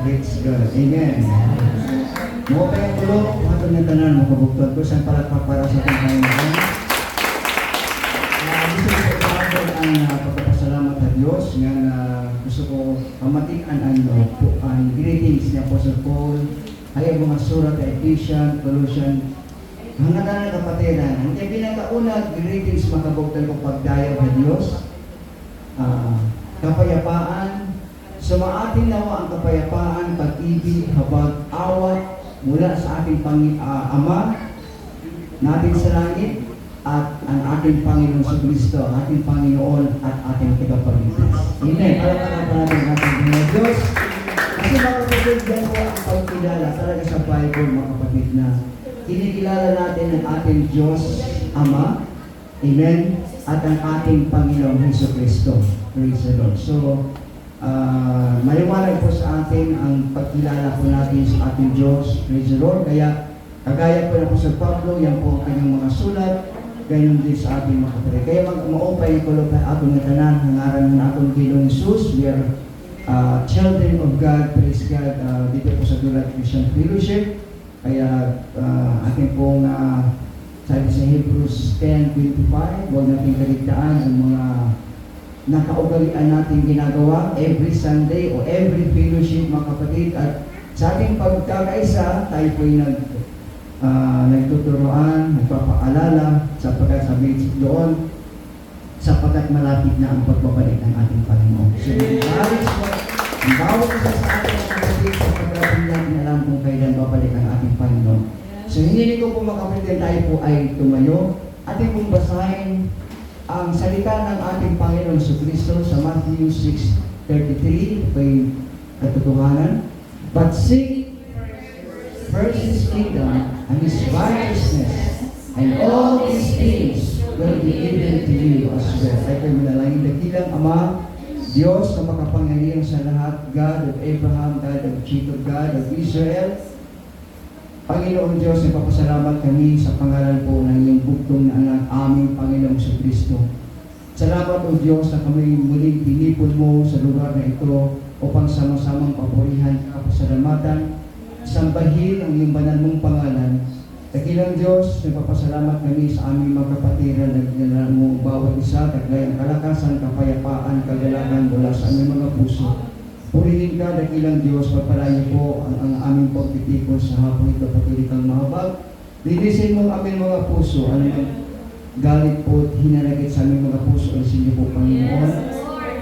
Praise God. Amen. Mo pa yung tulog, hatong ng tanan, makabugtod ko, saan para sa ating Panginoon. Gusto ko ipagod ang pagpapasalamat sa Diyos nga gusto ko pamatikan ang greetings ni Apostle Paul ay mga surat sa Ephesians, Colossians, hanggang na kapatiran. Ang pinakauna, greetings makabugtod ko pagdayaw sa Diyos, kapayapaan, sumaating nawa ang kapayapaan, pag-ibig, habag, awat, mula sa ating Ama natin sa langit at ang ating Panginoon sa Kristo, ating Panginoon at ating tagapagligtas. Amen. Palakpakan pa natin ang ating Panginoon Diyos. Kasi mga kapatid, yan po ang pagkilala talaga sa Bible, mga kapatid, na kinikilala natin ang ating Diyos Ama, amen, at ang ating Panginoon Hesus Kristo. Praise the Lord. So, maliwanag po sa atin ang pagkilala po natin sa ating Diyos. Praise the Lord. Kaya, kagaya po na po sa Pablo, yan po ang kanyang mga sulat, gayon din sa ating mga kapatid. Kaya maupay ko lang ang atong natanan, ang aral ng atong Ginoong Hesus. We are children of God, praise God, dito po sa Dulat Christian Fellowship. Kaya, ating pong sabi sa Hebrews 10:25, huwag natin kaligtaan ang mga nakaugalian natin ginagawa every Sunday o every fellowship, mga kapatid. At sa ating pagkakaisa, tayo po'y nagtuturoan, nagpapaalala sapagkat sabi doon, sapagkat malapit na ang pagbabalik ng ating Panginoon. So, maaaring po, ang bawat isa sa ating mga kapatid, sapagkat natin alam kung kailan babalik ang ating Panginoon. So, hindi ko po, mga kapatid, tayo po ay tumayo. Ating pong basahin ang salita ng ating Panginoon sa Kristo sa Matthew 6:33, ito yung katotohanan. But seek first His kingdom and His righteousness, and all these things will be given to you as well. Ay kayo manalangin, dakilang Ama, Diyos na makapangyarihan sa lahat, God of Abraham, God of Jacob, God of Israel, Panginoon Diyos, nagpapasalamat kami sa pangalan po ng iyong bugtong na anak, aming Panginoong sa Kristo. Salamat o Diyos na kami muling pinipon mo sa lugar na ito upang sama-samang papurihan ka, pasalamatan, sambahin ang iyong banal mong pangalan. Dakilang Diyos, nagpapasalamat kami sa aming mga kapatiran, nagdala mo bawat isa, taglay ang kalakasan, kapayapaan, kagalakan mula sa aming mga puso. Purihin ka, dakilang Diyos, pagpalain po ang aming pagtitikos sa hapon ito, patuloy kang mahabag. Linisin mo ang aming mga puso, anumang galit po at hinanagit sa aming mga puso, alisin niyo po, Panginoon.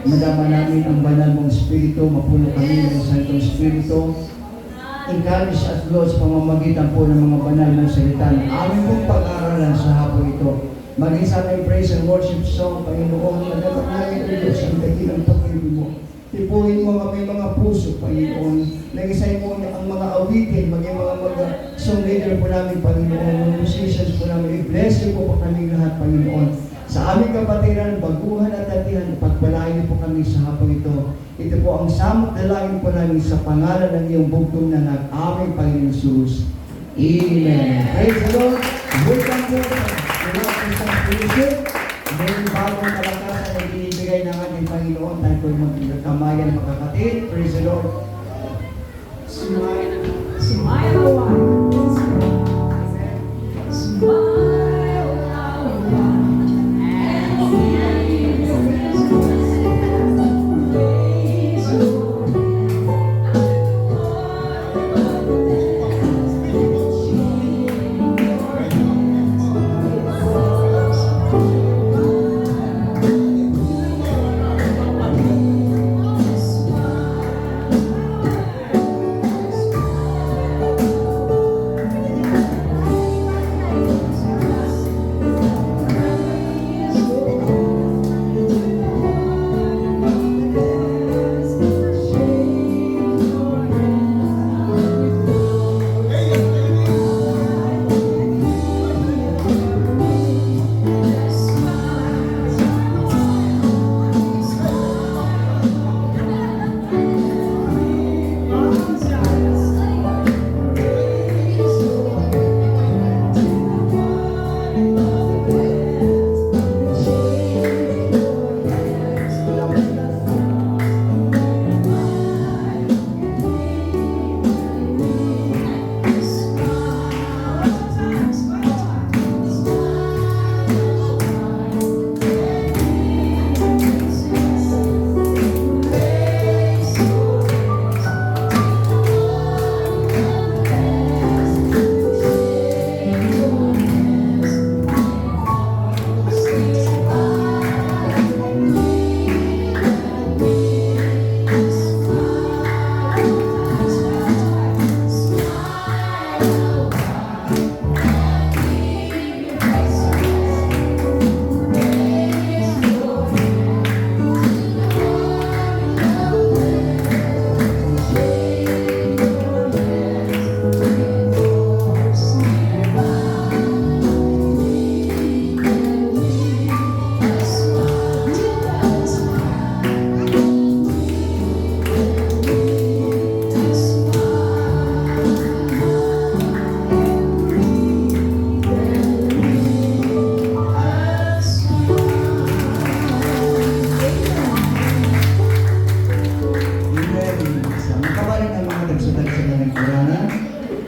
Madama namin ang banal mong Espiritu, mapuno kami ng Santong Espiritu. Encourage at Lord, sa pamamagitan po ng mga banal mong salita ng aming pong pag-aaralan sa hapon ito. Maging sa aming praise and worship song, Panginoon, nagdatak namin ang Diyos, ang dakilang pag-ibig mo. Tipuhin mo kami mga puso, Panginoon. Nagisay mo ang mga awitin, maging mga song leader po namin, Panginoon. Mga musicians po namin. I-bless niyo po po kami lahat, Panginoon. Sa aming kapatiran, baguhan at atihan, pagpalain niyo po kami sa hapon ito. Ito po ang samot dalangin po namin sa pangalan ng iyong bugtong na nag-aming Panginoon Jesus. Amen. Praise the Lord. Welcome po sa Christian Fellowship. May bagong kalakasan na binibigay ng ating Panginoon. Tayo po yung magkamayan makakatid. Praise the Lord. Smile. Smile away. Smile away.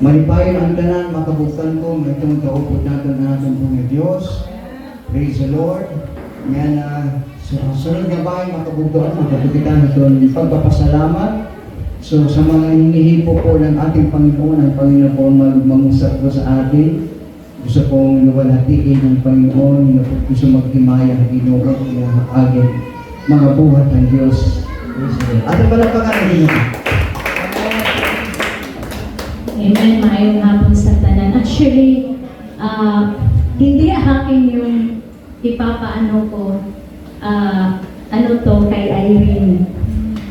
Malipayon ang tanan, makabukan ko, may itong kaupot natin na natin po ng Diyos. Praise the Lord. Yan, sunod na ba ay makabukan, makabukitan itong pagpapasalamat. So sa mga hinihipo po ng ating Panginoon, ang Panginoon po mangusap po sa atin. Gusto pong luwalhatiin ng Panginoon, gusto magtimaya ng Ginoo, agad mga buhat ng Diyos. At ang palagpakan ng Ginoo. Amen. Maayong hapon sa tanan. Actually, hindi akin yung ipapaano ko, ano to, kay Irene.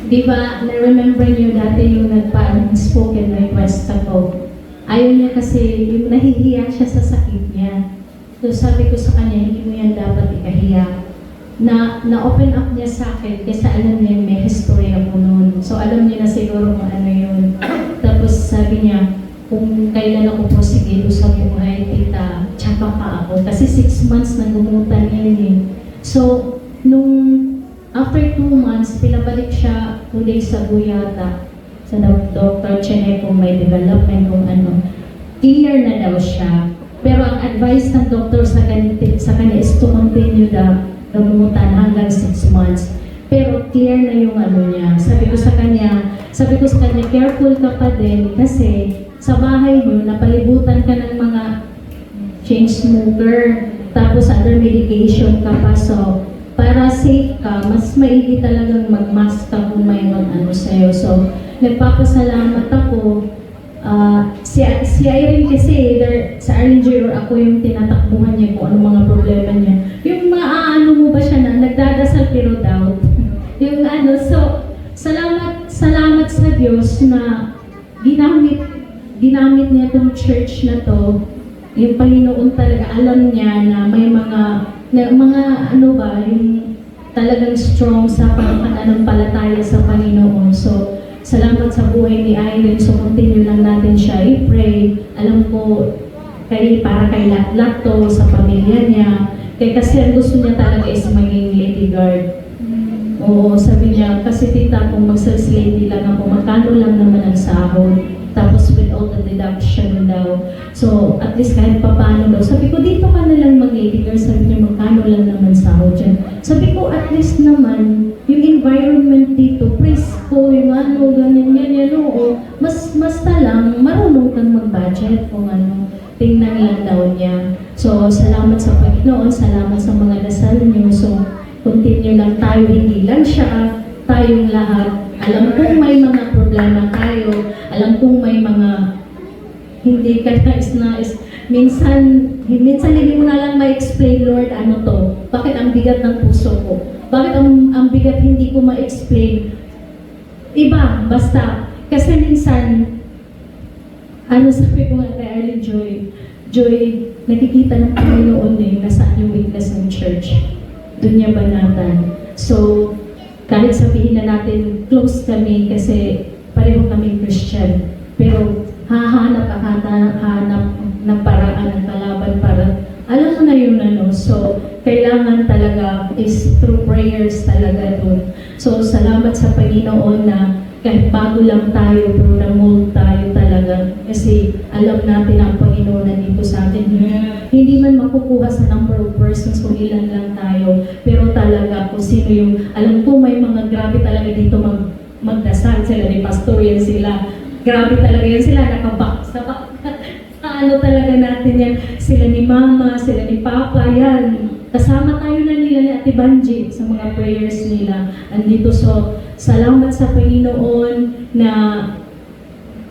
Di ba, na-remember niyo dati yung nagpa-spoken request ako. Ayaw niya kasi, yung nahihiya siya sa sakit niya. So sabi ko sa kanya, hindi mo yan dapat ikahiya. Na-open up niya sa akin kasi alam niya may history ako noon. So alam niya na siguro kung ano yun. Tapos sabi niya, kung kailan ako po sige sa buhay, tita, tsaka pa ako. Kasi 6 months na gumutan niya eh. So, after 2 months, pinabalik siya 2 days sa Guyata. Sa Dr. Chene kung may development kung ano. Clear na daw siya. Pero ang advice ng doctor sa kanya is to continue the gumutan hanggang 6 months. Pero clear na yung ano niya. Sabi ko sa kanya, careful ka pa din kasi sa bahay niyo, napalibutan ka ng mga chain smoker, tapos under medication ka pa. So, para safe ka, mas maigi talagang mag-mask ka kung may mag-ano sa'yo. So, nagpapasalamat ako. Si Irene kasi, sa Irene Jr. ako yung tinatakbuhan niya kung anong mga problema niya. Yung maaano mo ba siya na, nagdadasal pero doubt. Yung ano, so, salamat sa Diyos na ginamit niya itong church na to. Yung Panginoon talaga, alam niya na may mga ano ba, yung talagang strong sa pananampalataya sa Panginoon. So, salamat sa buhay ni Irene. So, continue lang natin siya i-pray. Alam ko, para kay lahat to, sa pamilya niya. Kasi ang gusto niya talaga is maging lady guard. Oo, sabi niya, kasi tita, kung mag-sales lady lang ako, magkano lang naman ang sahod. Tapos with all the deduction daw. So, at least kahit pa paano daw. Sabi ko, dito ka na lang mag-lady guard. Sabi niya, magkano lang naman sahod dyan. Sabi ko, at least naman, yung environment dito, presko, yung ano, ganyan, oo. Basta lang, marunong kang mag-budget kung ano. Tingnan lang daw niya. So, salamat sa Panginoon, salamat sa mga dasal niyo. So, continue lang tayo, hindi lang siya, tayong lahat. Alam kong may mga problema tayo, alam kong may mga hindi ka nais. Minsan hindi mo na lang ma-explain, Lord, ano to? Bakit ang bigat ng puso ko? Bakit ang bigat hindi ko ma-explain? Iba, basta. Kasi minsan, sabi ko nga kay Arlene Joy, nakikita ng Panginoon nasaan yung weakness ng church. Doon niya banatan. So, kahit sabihin na natin close kami kasi pareho kami Christian, pero hahanap ng paraan ng kalaban para alam mo na yun so kailangan talaga is through prayers talaga doon. So salamat sa Panginoon na kahit bago lang tayo pero na-mold tayo talaga kasi alam natin ang Panginoon nandito sa atin. Hindi man makukuha sa number of persons kung ilan lang tayo, pero talaga kung sino yung, alam ko may mga grabe talaga dito magdasal sila, ni pastor yan sila, grabe talaga yan sila, nakabak sa ano talaga natin yan, sila ni mama, sila ni papa, yan. Kasama tayo na nila ni Ate Banji sa mga prayers nila. Andito, so salamat sa Panginoon na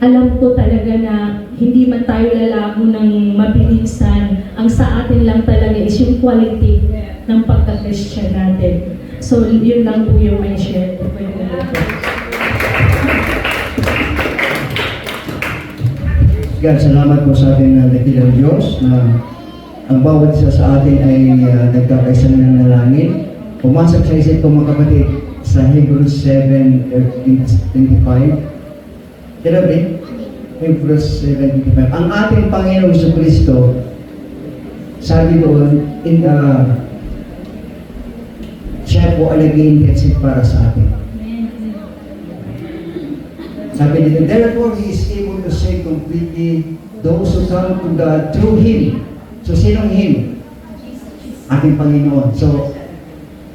alam ko talaga na hindi man tayo lalago ng mabilisan. Ang sa atin lang talaga is yung quality ng pagka-Christian natin. So, yun lang po yung may share ko. God, salamat po sa ating nakikilang Diyos na ang bawat isa sa atin ay nagkakaisa ng nalangin. Pumasok sa isip ko mga kapatid sa Hebrews 7:25. Grabe, Hebrews 7:25. Ang ating Panginoong Jesucristo, sabi doon, siya po ay nag-i-intercede para sa atin. Sabi dito, therefore He is able to save save completely those who come to God through Him. So, sinong Him? Ating Panginoon. So,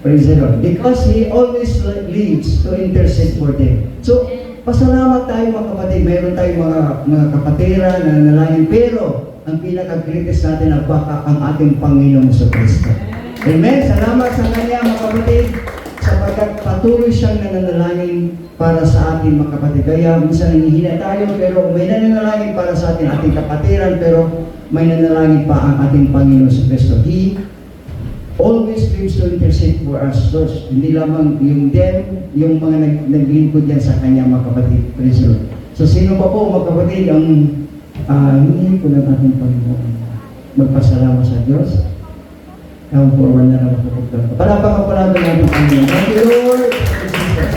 praise the Lord. Because He always leads to intercede for them. So, pasalamat tayo mga kapatid. Mayroon tayong mga kapatira na nanalangin. Pero, ang pinaka-greatest natin na baka ang ating Panginoong Kristo. Amen. Salamat sa Kanya mga kapatid. Sapagkat patuloy siyang nananalangin para sa atin mga kapatid. Kaya minsan nanghihina tayo pero may nananalangin para sa atin ating kapatiran pero may nanalangin pa ang ating Panginoon Kristo. He always lives to intercede for us. So, hindi lamang yung them, yung mga naglingkod yan sa Kanya mga kapatid. Praise the Lord. So sino pa po mga kapatid ang hindi ko ng ating Panginoon magpasalamat sa Diyos? Come forward na naman po. Palapang natin ang Panginoon. Thank you, Lord. Thank you, Jesus.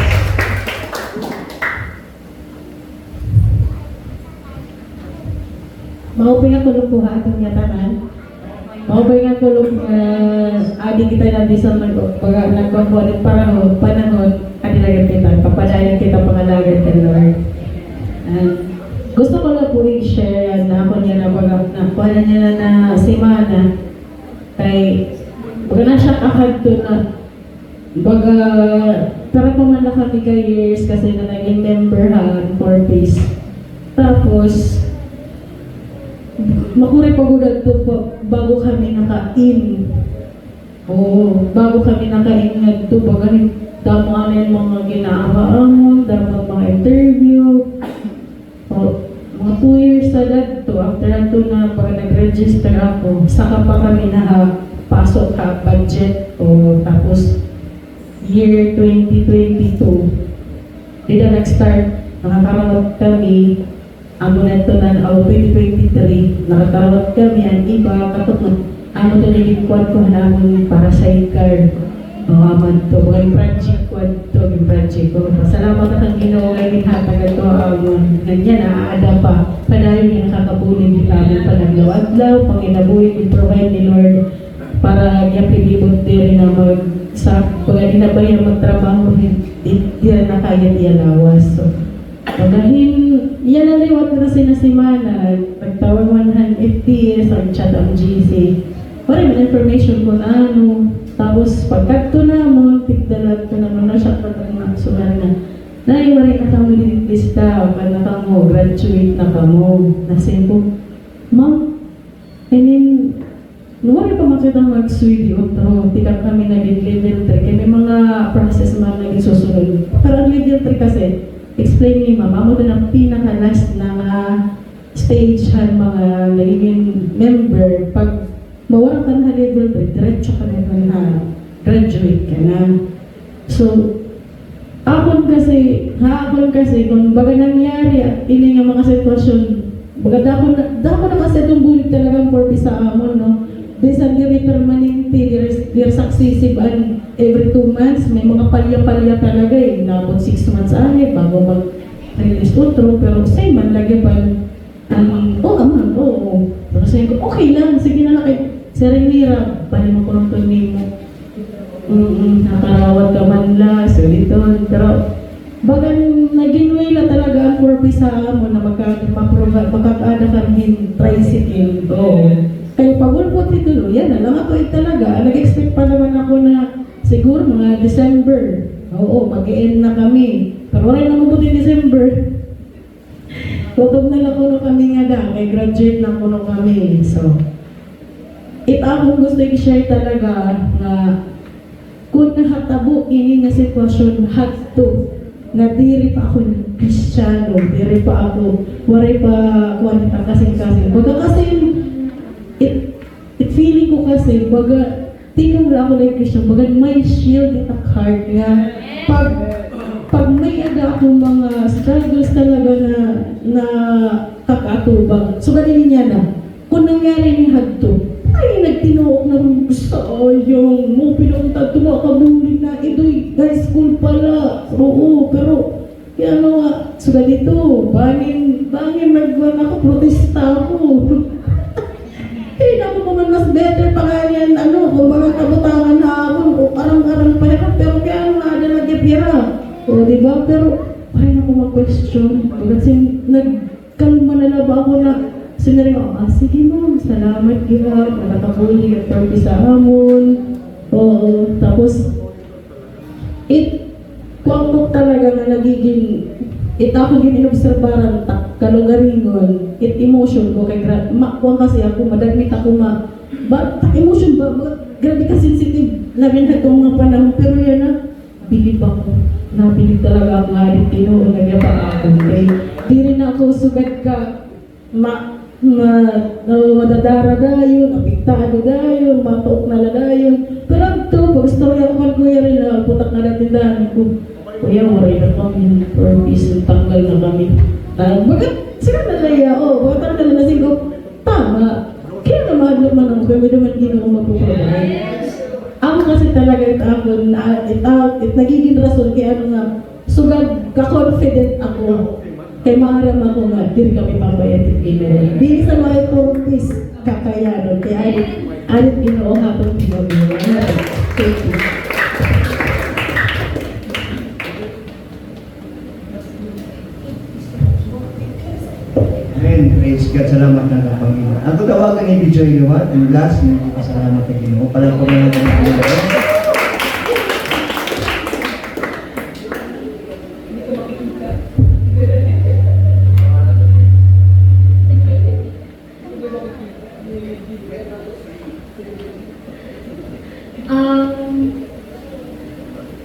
Maupay nga kulong po ha atong yatanan. Maupay nga kulong adi kita na di sa nagkakulit panahon adilagan kita, papadayan kita pangalagan ka Lord. Gusto ko lang po i-share na ako niya na kuha niya na semana kay baga na siya kakadto na baga para pa man na kami ka years kasi na naging member ha for peace. Tapos makuri pagudad to po bago kami naka-in. Oo, bago kami naka-in nga to baga damo anin mga ginaamaan, damo mga interview. Mga 2 years sa to after ato na pag nag-register ako, saka pa kami pasok ka budget o tapos year 2022 di na nag-start nakakarawat kami amo na ito na 2023 nakakarawat kami ang iba katukot amo to naging quad ko namin para sidecar aman to mga project quad to yung project ko pasalamat na kang Ginoo kay ginhatag ito ganyan naaada pa padayon niya nakakabulig yung namin panaglaw-adlaw panginabuhi i-provide ni Lord para yapilibot din na sa pag-inabay magtrabaho hindi na kaya dialawas so pagahin yan na liwat na sinasimana nagtawag 100 FTS ang chat ang GC para may information ko na ano tapos pagkakto na mo tigdalag ko naman na siya pagkakasulan na naiwari na kamo lista pag na kamo graduate na kamo na simple ma'am I mean luwari pa makita mag-suidi o pero tikap kami naging level 3 kaya may mga process man naging susunod pero ang level 3 kasi explain ni mama mo din ang pinaka-last na stage han mga naging member pag mawala ka na level 3 diretso ka na graduate ka na so akon kasi kung baga nangyari at ini nga mga sitwasyon baga dako na kasi itong bulig talagang purpose sa amon no bisan diri permanente diri successive and every 2 months may mga palya-palya talaga nabot 6 months ani bago mag-release outro pero same man lagi pa pero sabi ko okay lang sige na lakay Serenira pali mo ko ng tunin mo nakarawat ka man la suliton pero bagan naging way na talaga ang purpose sa amon na makakaada kami tricycle kaya pagulpot ito, yan na lang ako talaga. Nag-expect pa naman ako na siguro mga December. Oo, mag-e-end na kami. Pero wala na mabuti December. Tutob na lang ko kami nga da. Kaya graduate na ko kami. So, akong gusto i-share talaga na kung nahatabo ini na sitwasyon, hatto na diri pa ako Kristiyano, diri pa ako, waray pa kuwanita kasing-kasing. Baga kasi it feeling ko kasi baga tingnan mo ako like Christian baga may shield at heart nga pag may ada akong mga struggles talaga na kakatubang so ganun niya na kung nangyari ni Hadto ay nagtinuok na gusto yung mo pinunta ito na kabulig na ito'y high school pala oo pero kaya ano nga so ganito bangin nagwan ako protesta ako eh, naku ko man mas better pa nga yan, kung mga kabutangan na ako, o karang-karang pa yan, pero kaya ano nga na nag-ipira. O, diba? Pero, parang ako mag-question. Kasi kalma na lang ba ako na sinabi ko, sige ma'am, salamat gila, nakakabuli at purpose sa hamon. Oo, tapos, kuwang ko talaga na nagiging, ako ginobserbaran, kalugaringon, emotion ko kay kuwang kasi ako, madagmit ako emotion ba, grabe ka sensitive, lamin na itong mga panahon, pero yan na, bilib ako. Nabilib talaga ang halit Ginoo nga niya pa ako. Kaya di rin ako sugad ka madadara dayon, apiktado dayon, matuok na dayon. Pero ito, pag istorya ko kang kuya rin na putak na natin dahil ko, kuya, waray na kami, purpose, tanggal na kami. Bakit sila nalaya? Bakit ang nalasing ko? Tama. Kaya na mahal naman ako, kaya naman Ginoo mapuprovide. Ako kasi talaga nagiging rason kaya nga sugad ka-confident ako kay maaram ako nga diri kami pambayad ng Ginoo. Dili sa mga purpose kakayanon kaya alit Ginoo hapon Ginoo. Thank you. Amen. Praise God. Salamat na ng Panginoon. Ang tawagan ni Bijoy Luwat, ang last na pasalamat kay Ginoo. Pala po na natin ang Panginoon.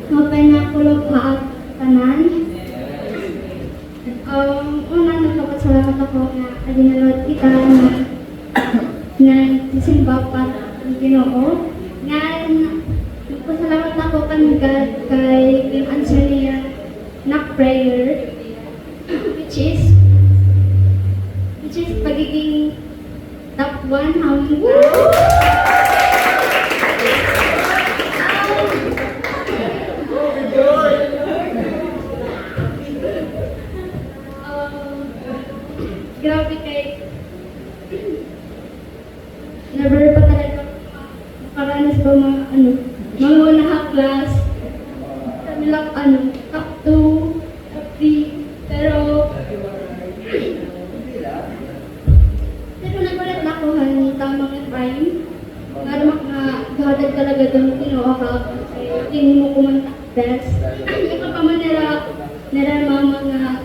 Mapay na ko lang tanan. Una nagpapasalamat ako na adinalod kita na simba pa ang Ginoo. Nga nagpasalamat ako kan God kay answer niya na prayer which is pagiging top 1 hanggang grabe kay never pa talaga makaranas ba mga unang class kami lang top 2, top 3 pero nagulat na ako tamang yung time nga gahadag talaga doon kinuha ka hindi mo kumanta best ikaw pa man nila mama nga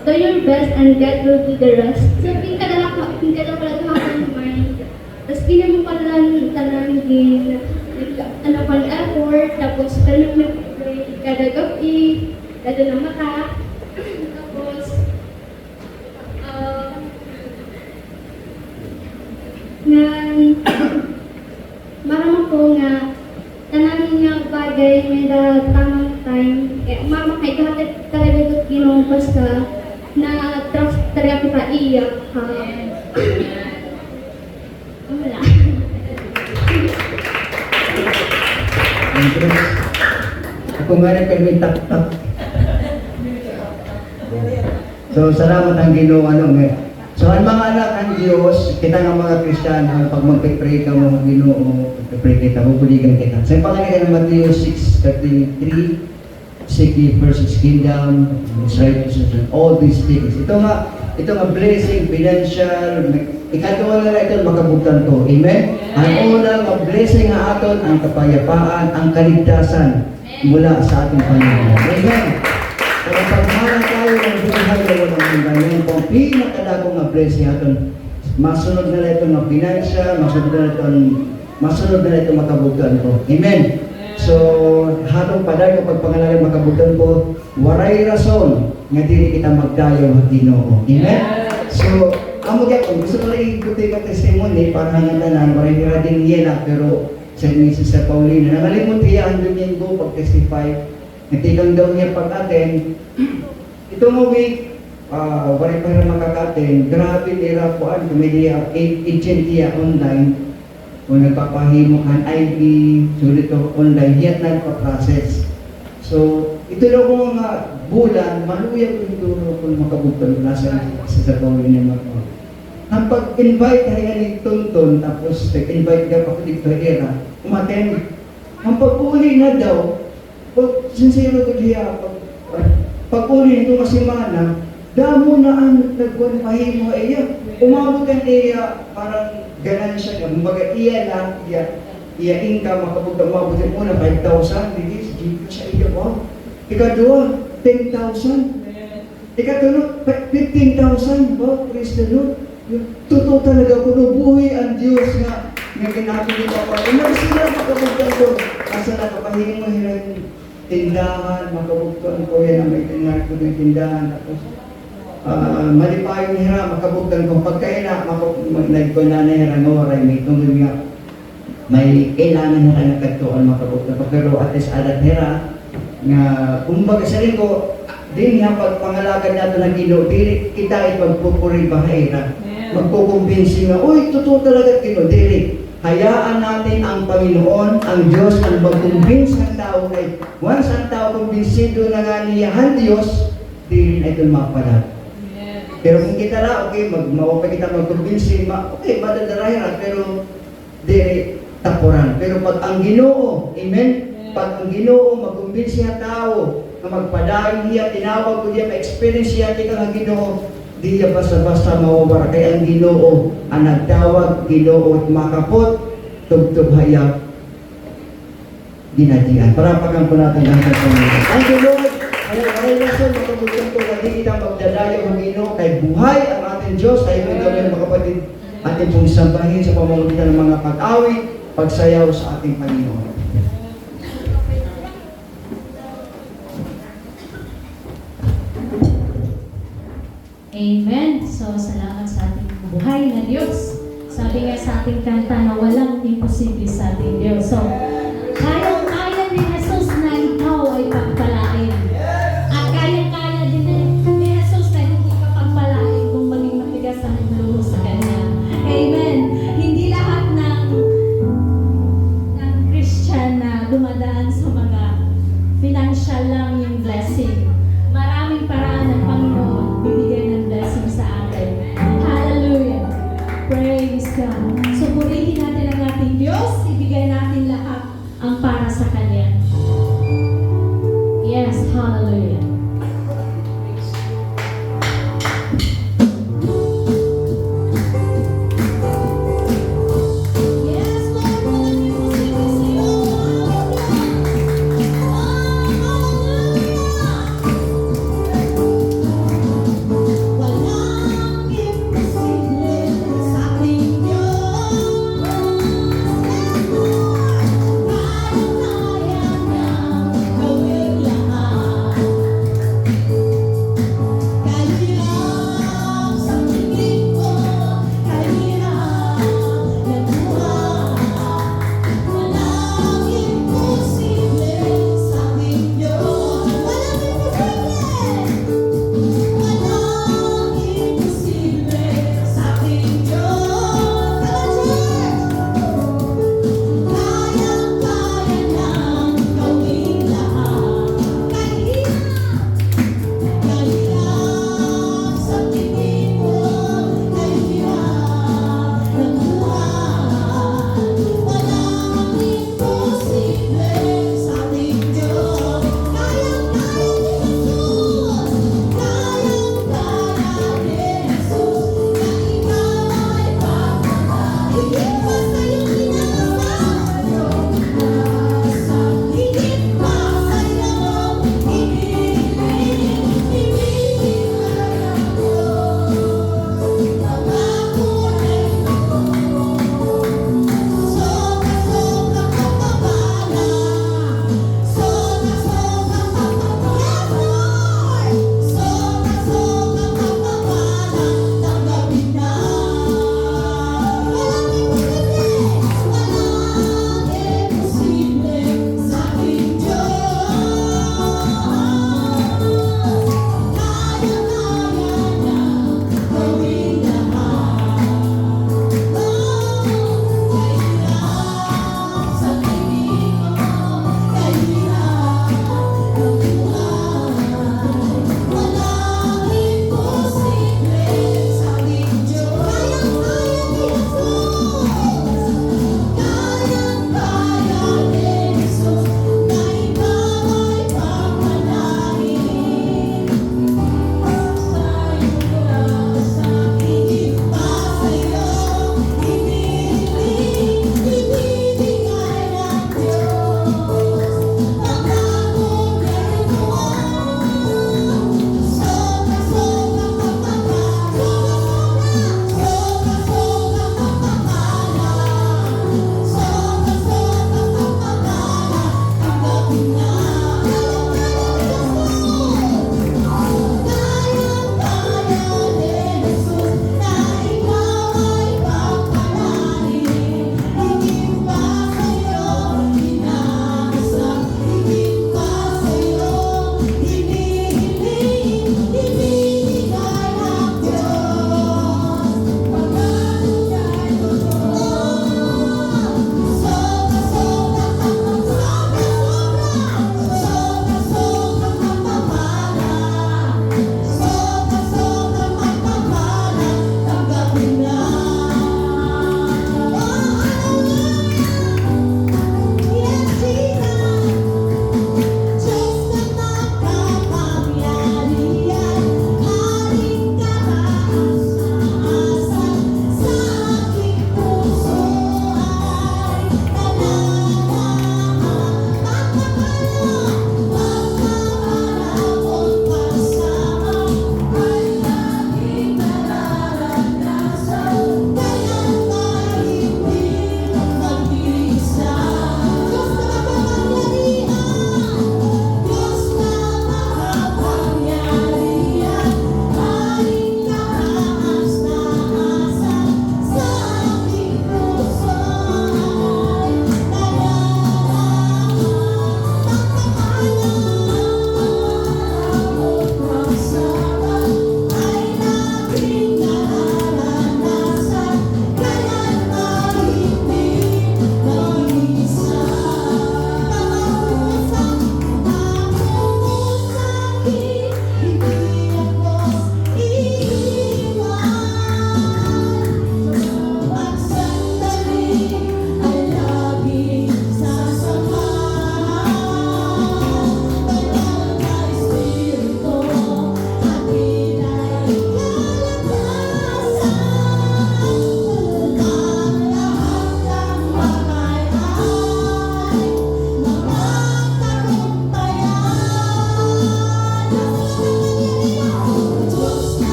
do your best and God will do the rest. So, pinakadala pala hapon mind. Tapos, mo pala talangin, pang effort, tapos, pray kada gabi, kada ng mata. Tapos, marama ko nga, tanangin nga bagay, may tamang time. Kaya, mama, kay kahatid talaga Ginoo basta na trust talaga kita iyak ha. Wala. Ako nga rin kayo may tak-tak. So, salamat ang Ginoo. So, ang mga anak ng Diyos, kita ng mga Kristiyano, pag magpipray ka mo, Ginoo, magpipray kita, bubuligan kita. Sa pangalan ng Matthew 6:33, seek ye first His kingdom, His righteousness, and all these things. Ito nga blessing, financial, ikaduha na ito, makabuktan to. Amen? Ang unang blessing nga aton, ang kapayapaan, ang kaligtasan mula sa ating Panginoon. Amen? Kaya pagmana tayo ng buhay na walang hanggan, yung pang pinakadagong nga blessing aton, masunod na ito ng financial, masunod na ito makabuktan to. Amen? So, hatong padayon pagpangalan makabutan po, waray rason nga dili kita magdayo ng Ginoo. Amen? So, amo gyapon gusto ko lang ikuti ka testimony para hangandanan waray nira din yela pero sa ni Sister Paulina nangalimot iya ang Domingo pag-testify natigang daw niya pag-attend ito nga week waray pa rin makaka-attend grabe nira po ang media agent iya online kung nagpapahimo ang IV, sulit o online, hiyat na pa-process. So, ito daw kung mga bulan, maluyag ko ito kung makabuktan ko nasa sa Paulina niya mga. Ang pag-invite kaya ni Tonton, tapos nag-invite ka pa dito era, umaten. Ang pag-uli na daw, pag sincere ko diya, pag-uli nito kasi mana, damo na ang nagkuhan pahimo iya. Umabot ang iya, parang ganan siya. Kumbaga iya na, iya income, makapagda umabot yung una, 5,000. Hindi, sige siya iya, wow. Ikadua, 10,000. Ikatulog, 15,000. Wow, praise the Lord. Totoo talaga kung nabuhi ang Diyos nga ginapili ko ako. Ilang sila makabugtan ko. Asa nakapahingin mo hirang tindahan, makabugtan ko yan ang may tindahan ko ng tindahan. Tapos, malipayong hira, makabugtan ko. Pagkaya na, nagko na na hirang oray, may tungkol nga. May kailangan na ka nagkatuan makabugtan. Pagkaro ates alat hira, nga, kumbaga sa rin ko, din nga pag pangalagan nato ng Ginoo, dili kita ipagpupuri bahira. Magkukumbinsi nga, uy, totoo talaga Ginoo, dili. Hayaan natin ang Panginoon, ang Diyos, ang magkumbins ng tao kay once ang tao kumbinsido na nga niya ang Diyos, dili na ito mapalat. Pero kung kita lang, okay, maupa kita magkumbinsi, okay, madadarayan, pero dili tapuran. Pero pag ang Ginoo, amen? Pag ang Ginoo magkumbinsi ang tao, na magpadayon niya, tinawag ko niya, ma-experience niya, tika nga Ginoo, di niya basta-basta mawawara. Kaya ang Ginoo, ang nagtawag, Ginoo at makapot, tugtog hayag, ginadian. Parapagan po natin ang Panginoon. Thank you, Lord. Maraming rason, makabugtan ko na di kita magdadayo ng Ginoo, kay buhay ang ating Diyos, tayo po gawin mga kapatid, ating pong sambahin sa pamamagitan ng mga pag-awit, pagsayaw sa ating Panginoon. Amen. So, salamat sa ating buhay na Diyos. Sabi nga sa ating kanta na walang imposible sa ating Diyos. So, kayang-kaya ni Jesus na ikaw ay pagpalain. At kayang-kaya din ni Jesus na hindi ka pagpalain kung maging matigas ang luho sa Kanya. Amen. Hindi lahat ng Christian na dumadaan sa mga financial lang yung blessing. Maraming paraan ng Panginoon bibigay ng blessing sa atin. Hallelujah! Praise God! So, purihin natin ang ating Diyos, ibigay natin lahat ang para sa Kanya. Yes, hallelujah! Yes, Lord, walang imposible sa'yo. Walang imposible sa ating Diyos. Kaya-kaya niyang gawin lahat.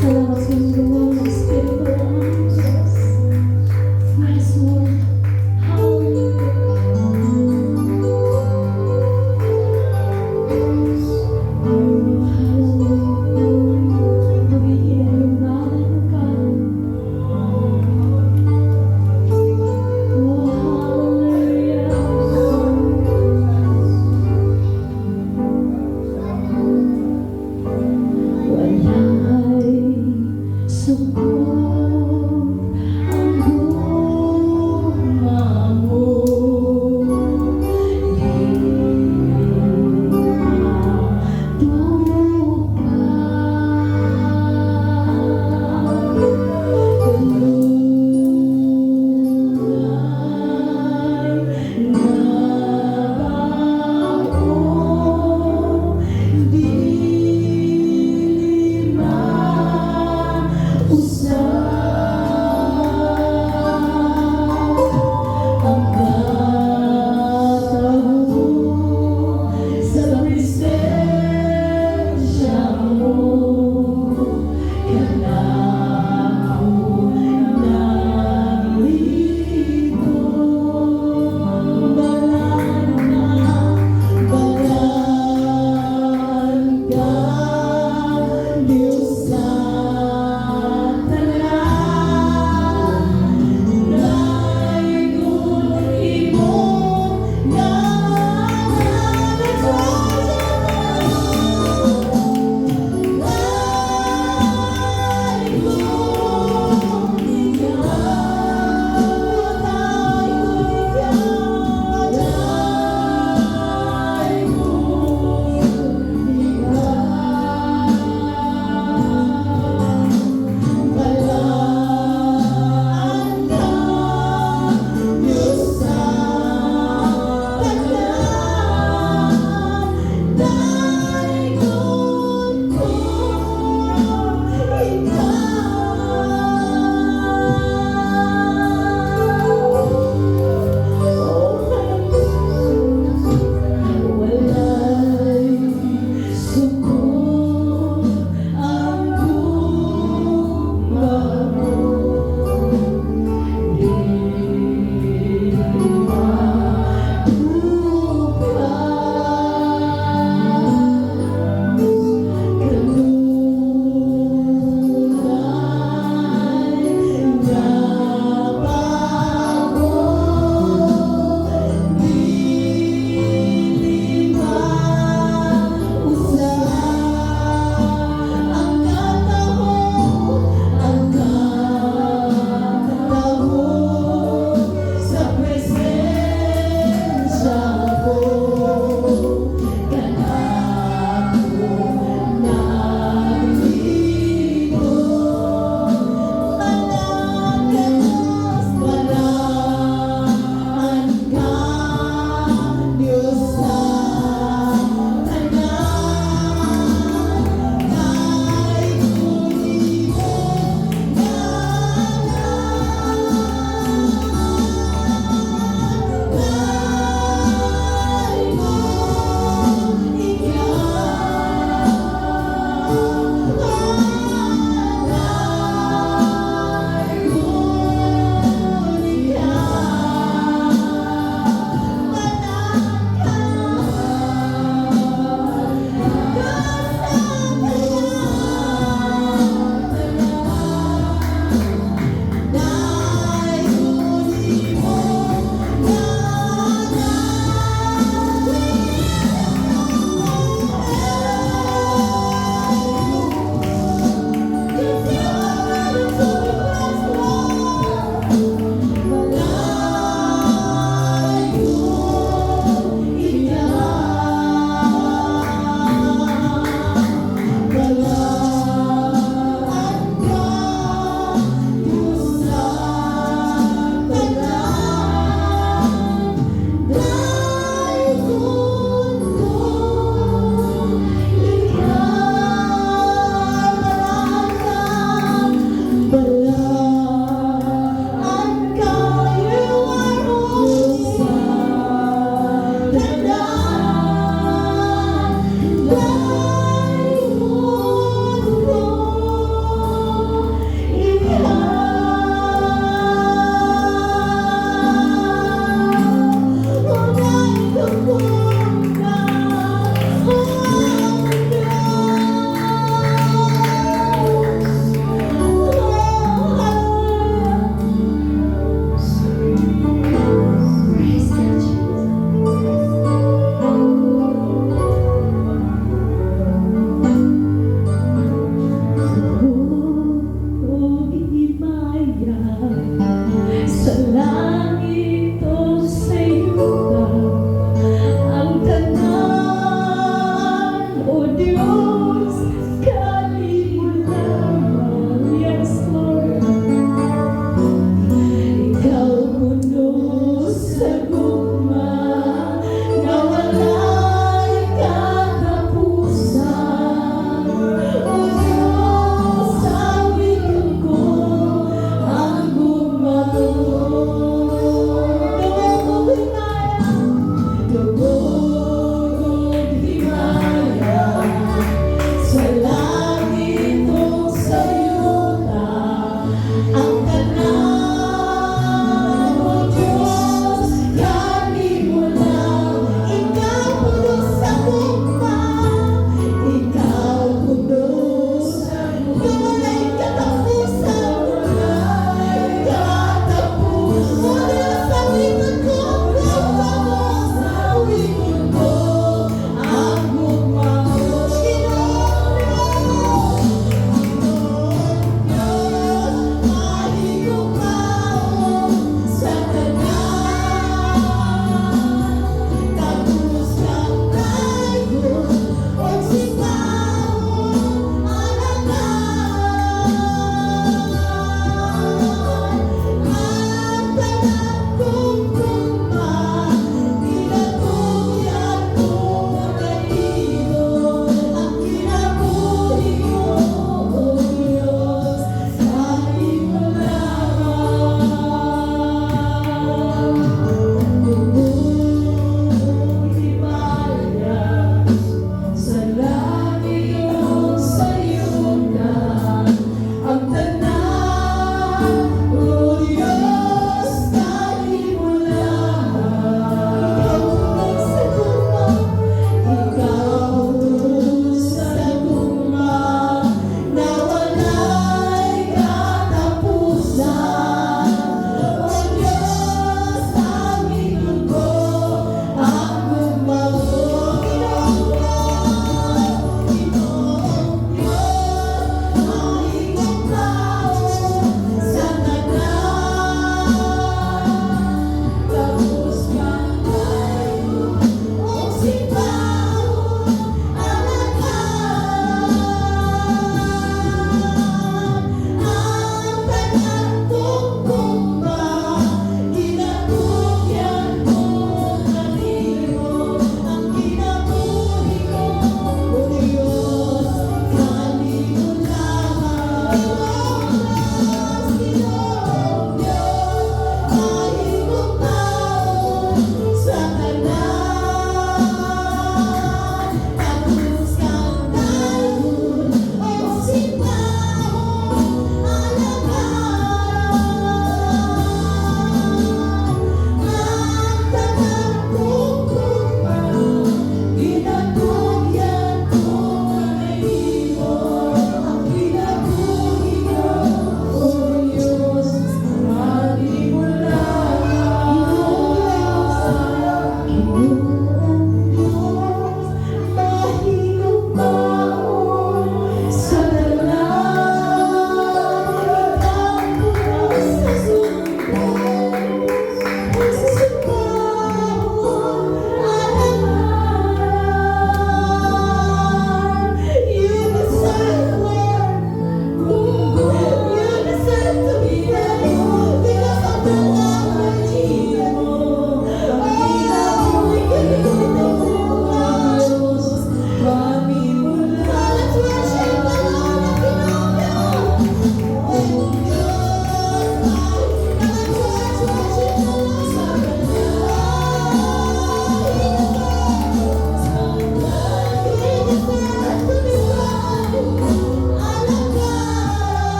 Salamat sa inyong mga Espiritu ng Diyos. Yes, Lord. Wala'y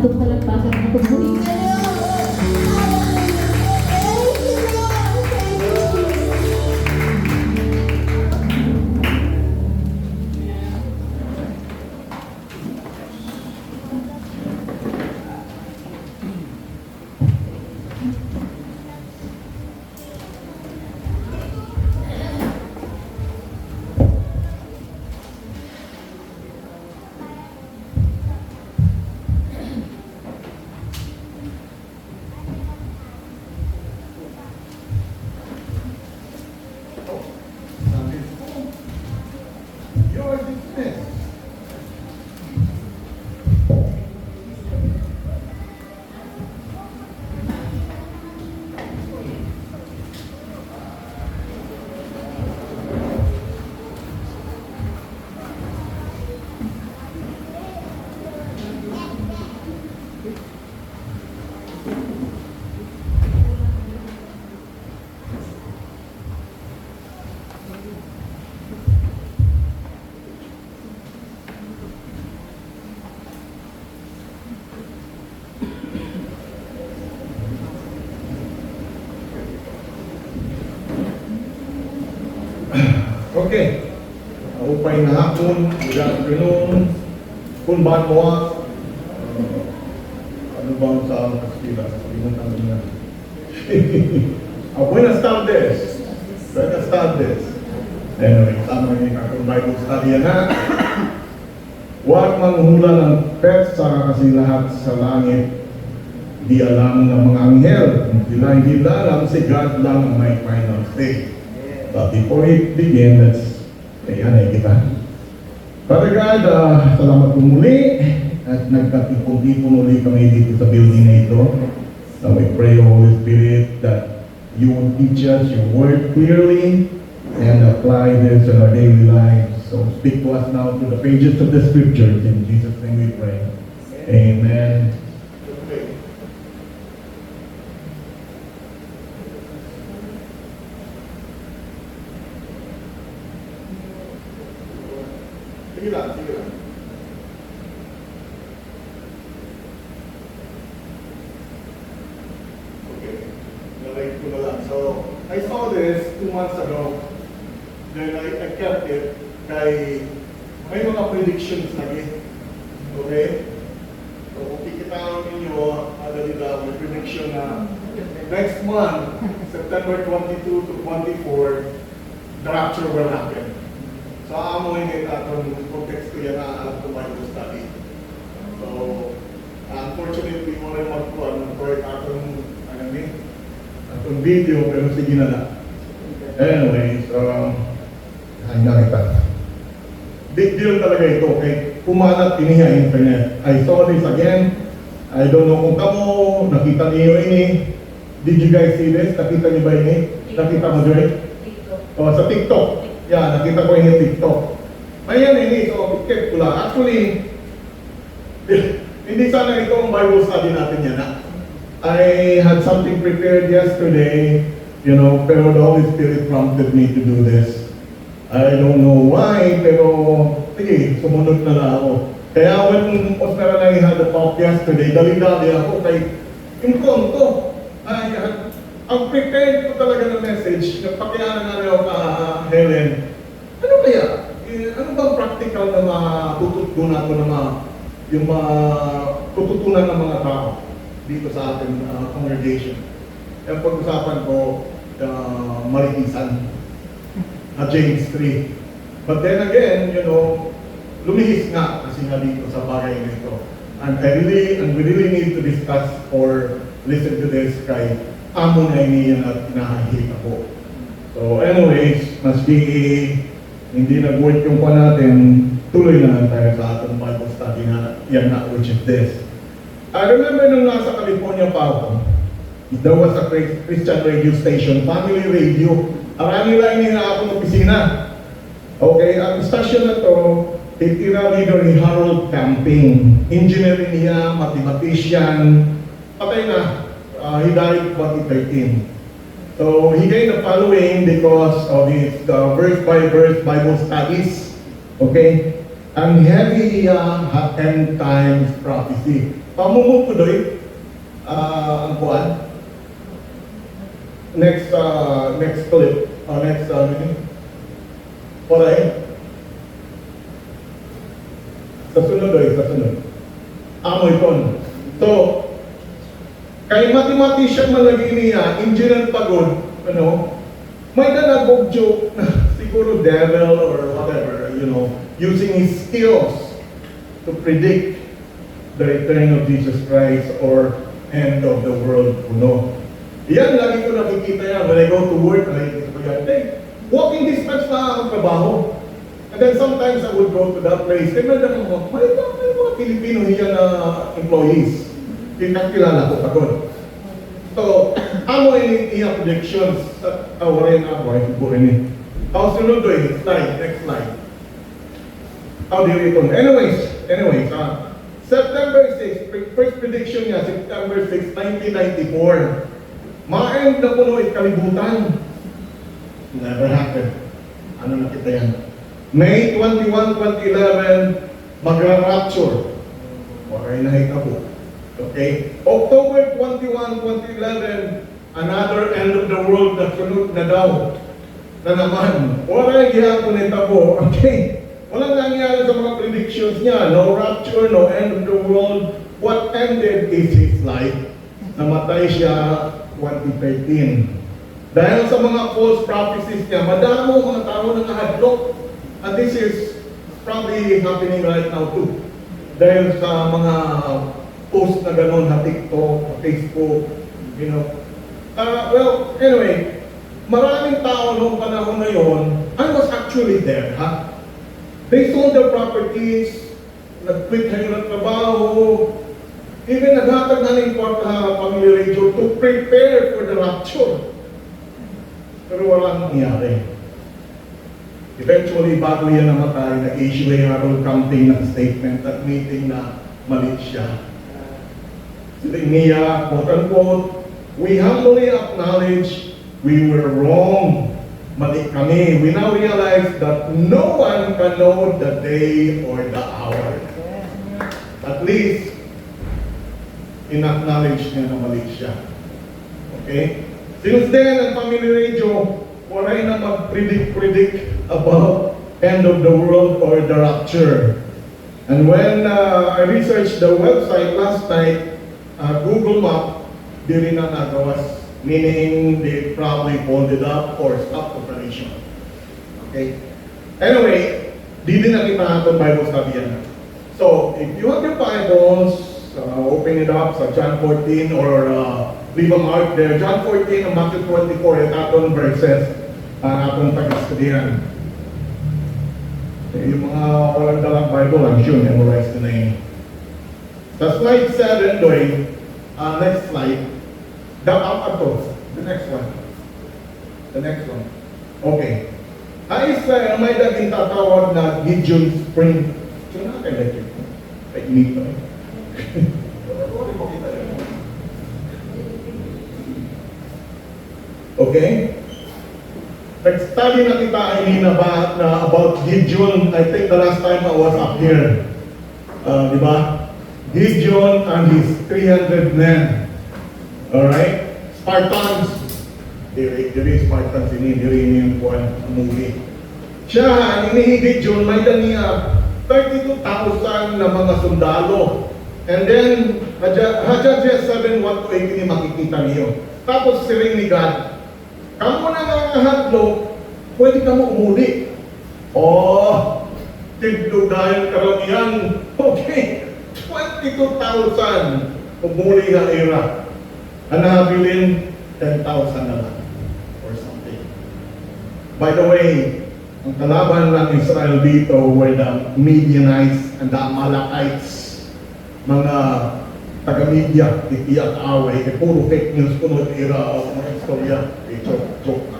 atong palagpasan atong buhi. You're dismissed. Okay. Upay na hapon, good afternoon. Kung ba mo ano bang sa Kastila? Kalimutan ko na. Buenas tardes. Buenas tardes. Anyway, tama yung akong Bible study na. Huwag manghula ng petsa kasi lahat sa langit di alam ng mga anghel. Hindi alam si God lang ang may final say. But before we begin, let's ay kita. Father God, salamat po muli at nagkatipon-tipon uli kami dito sa building na ito. So we pray, Holy Spirit, that you will teach us your word clearly and apply this in our daily lives. So speak to us now through the pages of the scriptures. In Jesus' name we pray. Amen. Sige lang, sige lang. Okay, nalike ko na lang. So, I saw this 2 months ago. Then I kept it kay may mga predictions lagi. Okay? So, kung kikitaan ninyo, may prediction na next month, September 22 to 24, the rapture will happen. So, amoy ngayon atong context ko yan na alam ko Bible study. So, unfortunately, mo rin magkuhan ng correct atong, atong video, pero sige na lang. Anyway, so, ay nakita. Big deal talaga ito, okay? Pumalat tiniya internet. I saw this again. I don't know kung kamo, nakita niyo ini. Did you guys see this? Nakita niyo ba ini? Nakita mo, Joy? Oh, sa TikTok. Yeah, nakita ko yung TikTok. Ayan, hindi. So, kept ko lang. Actually, hindi sana ito ang Bible study natin yan. I had something prepared yesterday, pero the Holy Spirit prompted me to do this. I don't know why, pero sige, sumunod na lang ako. Kaya when Oscar and I had a talk yesterday, dali-dali ako kay impronto. Ang prepared ko talaga ng message, nagpakianan na rin ako ka Helen. Ano kaya? Ano bang practical na matututunan ko na yung tututunan ng mga tao dito sa ating congregation? Yung pag-usapan ko, maritisan, James 3. But then again, lumihis nga kasi nga dito sa bagay na ito. And we really need to discuss or listen to this kay amo na iniyan at kinahahit ako. So anyways, maski hindi nag-work yung pa natin, tuloy na lang tayo sa atong Bible study na yan na, which is this. I remember nung nasa California pa ako, there was a Christian radio station, family radio. Arami lang nila ako ng opisina. Okay, ang station na to, titira leader ni Harold Camping. Engineer niya, mathematician, patay na. He died 2013. So he gained a following because of his verse by verse Bible studies. Okay? ang heavy end times prophecy. Pamumong ko doy, ang kuan. Next clip, next Alright. Sa sunod doy, sa sunod. Amoy kon. So, kay mathematician man lagi niya, engineer pagod, ano, may nanagog joke na siguro devil or whatever, you know, using his skills to predict the return of Jesus Christ or end of the world, no. Yan, lagi ko nakikita yan. When I go to work, nakikita ko yan. Hey, walking distance na ang trabaho. And then sometimes I would go to that place. Kaya may mga Pilipino hiya na employees. Kilala ko pagod. So, amo iya predictions sa awarin ako ay buhay ni. How sunod doy? Slide, next slide. How do you return? Anyways, September 6, first prediction niya, September 6, 1994. Ma-end na puno ay kalibutan. Never happened. Ano nakita yan? May 21, 2011, magra-rapture. Okay, nakita po. Okay? October 21, 2011, another end of the world na sunod na daw. Na naman. Wala gihapon ito po. Okay? Walang nangyari sa mga predictions niya. No rapture, no end of the world. What ended is his life. Namatay siya 2013. Dahil sa mga false prophecies niya, madamo mga tao na nahadlok. And this is probably happening right now too. Dahil sa mga post na gano'n na TikTok, Facebook, you know. Well, anyway, maraming tao noong panahon na yon, I was actually there, ha? They sold their properties, nag-quit kayo ng trabaho, even naghatag na ng family radio to prepare for the rapture. Pero walang nangyari. Eventually, bago yan namatay, nag-issue yung Harold Camping ng statement at meeting na mali siya. Sabi niya, quote-unquote, we humbly acknowledge we were wrong. Mali kami. We now realize that no one can know the day or the hour. At least, in-acknowledge niya na mali siya. Okay? Since then, ang family radio, wala na mag-predict about end of the world or the rapture. And when I researched the website last night, Google Map, di rin na nagawas, meaning they probably folded up or stopped operation. Okay? Anyway, di din nakita itong Bible study yan. So, if you have your Bibles, open it up sa John 14 or leave a mark there. John 14 and Matthew 24, atong verses, atong pag-studihan. Yung mga walang dalang Bible, I'm sure memorize na yun. Sa slide 7, doy, next slide. The next one. The next one. Okay. Ang Israel, may daging tatawag na Gideon Spring. Sino na kayo electric? Technique to eh. Okay? Nag-study na kita ay about Gideon. I think the last time I was up here. Di ba? Gideon and his 300 men. Alright? Spartans. Diri Spartans ini, diri yung movie. Siya, ini Gideon, may daniya 32,000 na mga sundalo. And then, Haggai 7:1-8 ini makikita niyo. Tapos siring ni God, kamu na mga hadlok, pwede ka mo umuli. Oh, tigdo dahil karamihan. Okay, 22,000 umuli na era. Ang nahabilin, 10,000 na lang or something. By the way, ang kalaban ng Israel dito were the Midianites and the Amalekites. Mga taga-media, titiyak away, puro fake news, puno era o mga istorya, joke na.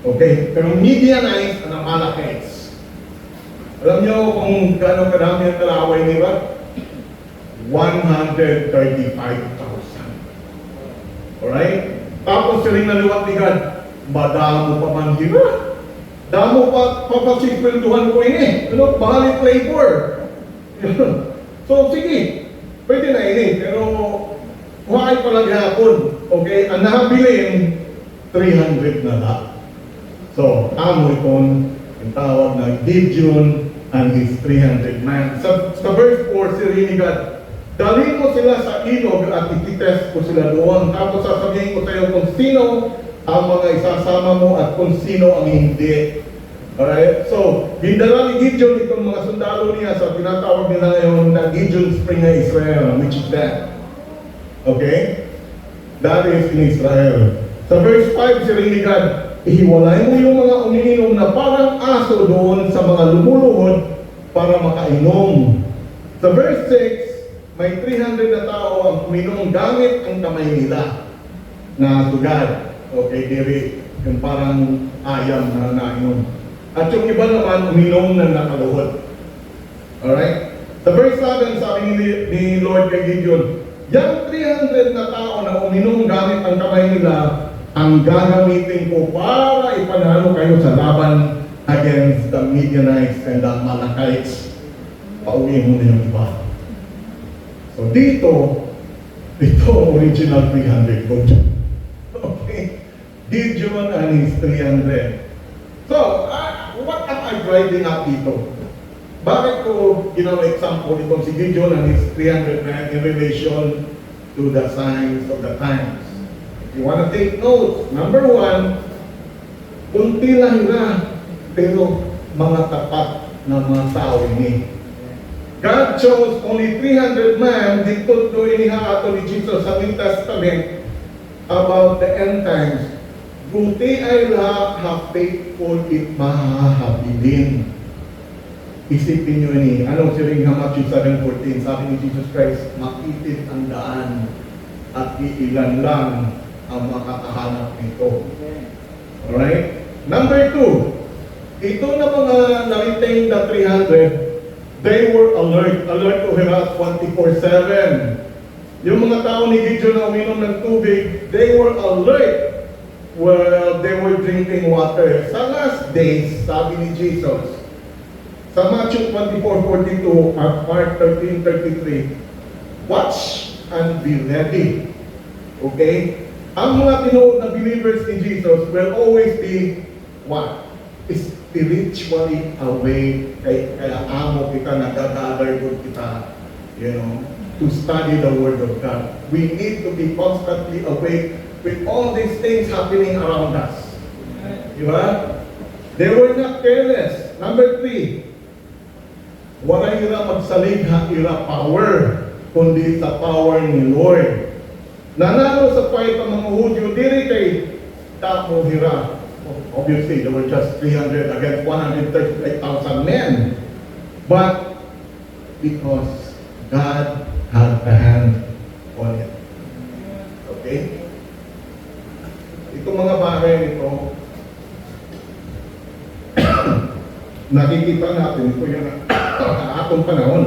Okay, pero Midianites and Amalekites. Alam niyo kung gaano kadami ang kalaway nila? 135,000. Alright? Tapos siling naliwat ni God, madamo pa man sila. Damo pa papasipilduhan ko ini. Ano, bahalit labor. So, sige. Pwede na ini. Pero, huwag pala gihapon. Okay? Ang nabilin, 300 na lang. So, amo itong ang tawag na Gideon and his 300 men. Sa verse 4, si Rinigad, dalhin mo sila sa ilog at ititest ko sila doon. Tapos sasabihin ko sa iyo kung sino ang mga isasama mo at kung sino ang hindi. Alright? So, gindala ni Gideon itong mga sundalo niya sa tinatawag nila ngayon na Gideon Spring ng Israel, which is that. Okay? That is in Israel. Sa verse 5, si Rinigad, ihiwalay mo yung mga umiinom na parang aso doon sa mga lumuluhod para makainom. Sa verse 6, may 300 na tao ang uminom gamit ang kamay nila na sugad. Okay, diri, yung parang ayam na nainom. At yung iba naman, uminom na nakaluhod. Alright? Sa verse 7, sabi ni Lord kay Gideon, yung 300 na tao na uminom gamit ang kamay nila, ang gagamitin ko para ipanalo kayo sa laban against the Midianites and the Amalekites. Pauwiin mo na yung iba. So dito original 300 ko. Okay. Gideon and his 300. So, what am I driving at dito? Bakit ko ginawa example itong si Gideon and his 300 men in relation to the signs of the times? If you want to take notes, number 1, kunti lang na, pero mga tapat na mga tao ini. God chose only 300 men dito to inihato ni Jesus sa New Testament about the end times. Buti ay lahat ha faithful it mahahabilin. Isipin nyo ini, anong siring Matthew 7:14, sabi ni Jesus Christ, makitid ang daan at iilan lang ang makakahanap nito. Alright? Number 2, ito na mga na-retain na 300, they were alert to Herat 24/7. Yung mga tao ni Gideon na uminom ng tubig, they were alert while they were drinking water. Sa last days, sabi ni Jesus, sa Matthew 24:42 at Mark 13:33, watch and be ready. Okay? Ang mga tinuod na believers ni Jesus will always be what? Spiritually awake. Kaya amo kita, nag-gather kita, to study the Word of God. We need to be constantly awake with all these things happening around us. Diba? They were not careless. Number 3, wala ira magsaligha ira power, kundi sa power ni Lord. Nanalo sa fight ang mga Hudyo, diri kay Tamo Hira. Obviously, there were just 300 against 135,000 men. But because God had a hand on it. Okay? Itong mga bagay nito, nakikita natin ito yung atong panahon.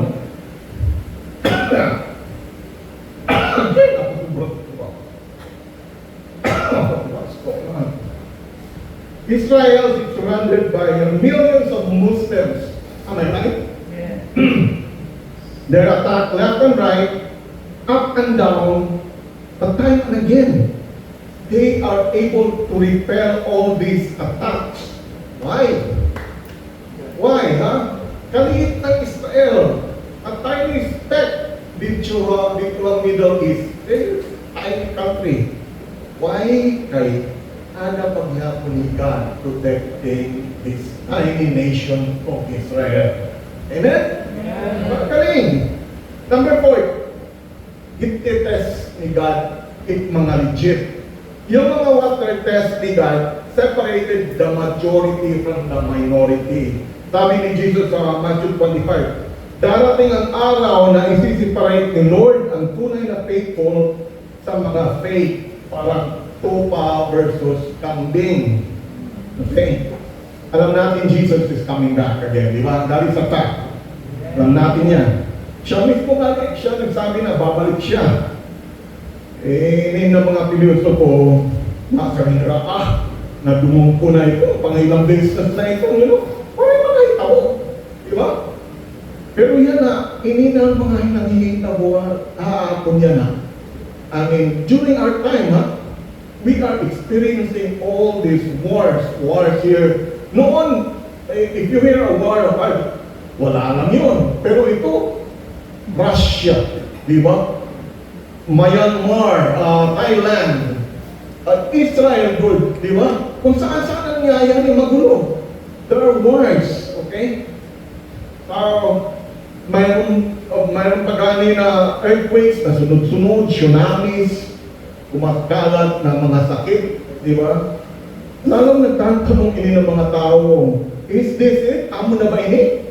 Israel is surrounded by millions of Muslims. Am I right? Yeah. They're attacked left and right, up and down, but time and again, they are able to repel all these attacks. Why? Why, huh? Kaliit ng Israel, a tiny speck dito ang Middle East. They're a tiny country. Why? Kay ada paghihapon ni God protecting this tiny nation of Israel. Amen? Magaling. Number 4, it-test ni God mga legit. Yung mga water test ni God separated the majority from the minority. Sabi ni Jesus sa Matthew 25, darating ang araw na isi-separate ni Lord ang tunay na faithful sa mga fake, parang tupa versus kambing. Okay? Alam natin Jesus is coming back again, di ba? That is a fact. Alam natin yan. Siya mismo nga, siya nagsabi na babalik siya. Ng mga pilosopo, nakahinra, na dumungko na ito, pangilang beses na ito, para mga itao. Di ba? Pero yan na, ini na mga hinangihita hapon yan na. I mean, during our time, we are experiencing all these wars here. Noon, if you hear a war of wala lang yun. Pero ito, Russia, di ba? Myanmar, Thailand, Israel, good, di ba? Kung saan nangyayari magulo. There are wars, okay? Mayroon pagani na earthquakes, na sunod-sunod, tsunamis, kumakalat ng mga sakit, di ba? Lalong nagtatanong ini ng mga tao, is this it? Amo na ba ini?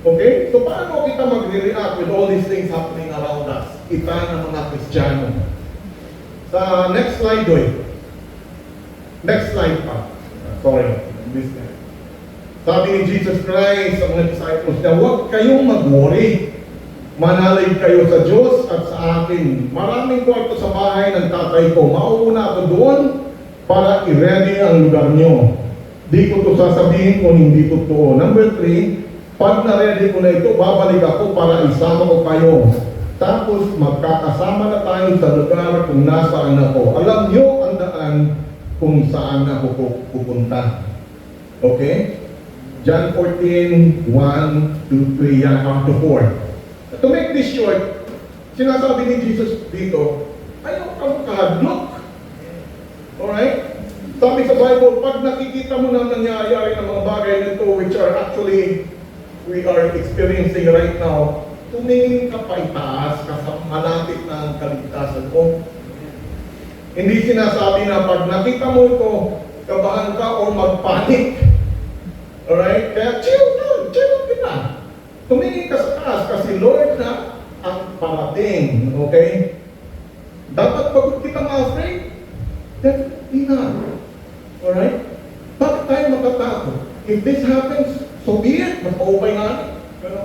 Okay? So paano kita mag-react with all these things happening around us? Kita ng mga Kristiyano. Sa next slide, Next slide pa. Sorry. Sabi ni Jesus Christ sa mga disciples niya, huwag kayong mag-worry. Manalig kayo sa Diyos at sa akin. Maraming kwarto sa bahay ng tatay ko. Mauuna ako doon para i-ready ang lugar nyo. Di ko to sasabihin kung hindi totoo. Number 3, pag na-ready ko na ito, babalik ako para isama ko kayo. Tapos magkakasama na tayo sa lugar kung nasaan ako. Alam nyo ang daan kung saan ako pupunta. Okay? John 14, 1, 2, 3, yan, up to 4. To make this short, sinasabi ni Jesus dito, ayaw kang kahadlok. Alright? Sabi sa Bible, pag nakikita mo na nangyayari ng mga bagay nito which are actually, we are experiencing right now, tumingin ka pa itaas, malapit na ang kaligtasan mo. Hindi sinasabi na pag nakita mo ito, kabahan ka o magpanik. Alright? Kaya chill kita. Tumingin ka sa taas kasi Lord na ang parating. Okay? Dapat pagod kita ma-afraid? Definitely not. Alright? Bakit tayo matatakot? If this happens, so be it. Mas-paupay nga. Pero,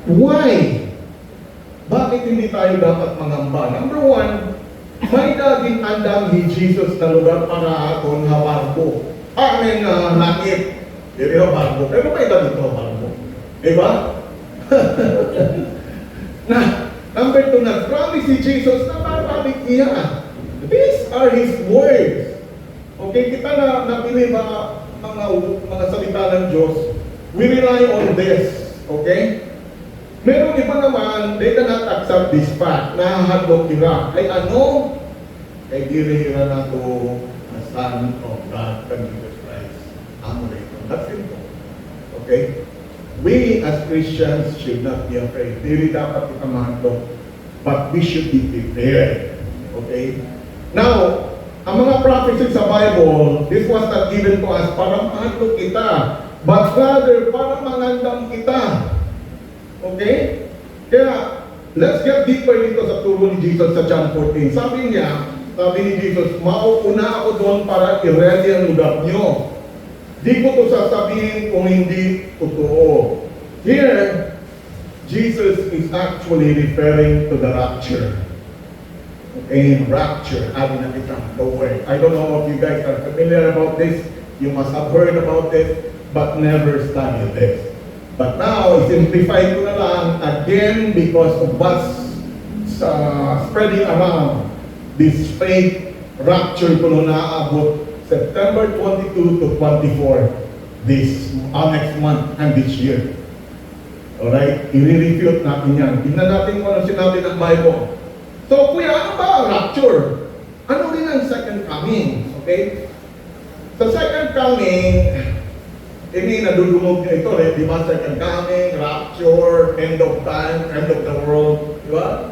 why? Bakit hindi tayo dapat mangamba? Number 1, may daging andam ni Jesus na lugar para aton hawarbo. Langit. Diri hawarbo. Pero may daging hawarbo. Diba? Number 2, nag-promise si Jesus na babalik niya. These are His words. Okay, kita na napili mga salita ng Diyos. We rely on this. Okay? Meron iba naman, they cannot accept this fact. Nahahadlok nila. Ay ano? Kay dirihira na to the Son of God, Jesus Christ. Amo na ito. That's it. Okay? We as Christians should not be afraid. Dili dapat kita mahadlok. But we should be prepared. Okay? Now, ang mga prophecies sa Bible, this was not given to us para mahadlok kita, but rather para mangandam kita. Okay? Kaya, let's get deeper dito sa turo ni Jesus sa John 14. Sabi ni Jesus, mauuna ako doon para i-ready ang lugar nyo. Di ko to sasabihin kung hindi totoo. Here, Jesus is actually referring to the rapture. Okay, rapture. Adi na kita, the word. I don't know if you guys are familiar about this. You must have heard about this, but never studied this. But now, simplify ko na lang again because of what's spreading around. This fake rapture ko na naabot September 22 to 24 this next month and this year. Alright? I-refute natin yan. Tingnan natin kung ano sinabi ng Bible. So, kuya, ano ba ang rapture? Ano rin ang second coming? Okay? Sa second coming, ini nadudungog niyo ito, di ba? Second coming, rapture, end of time, end of the world, di ba?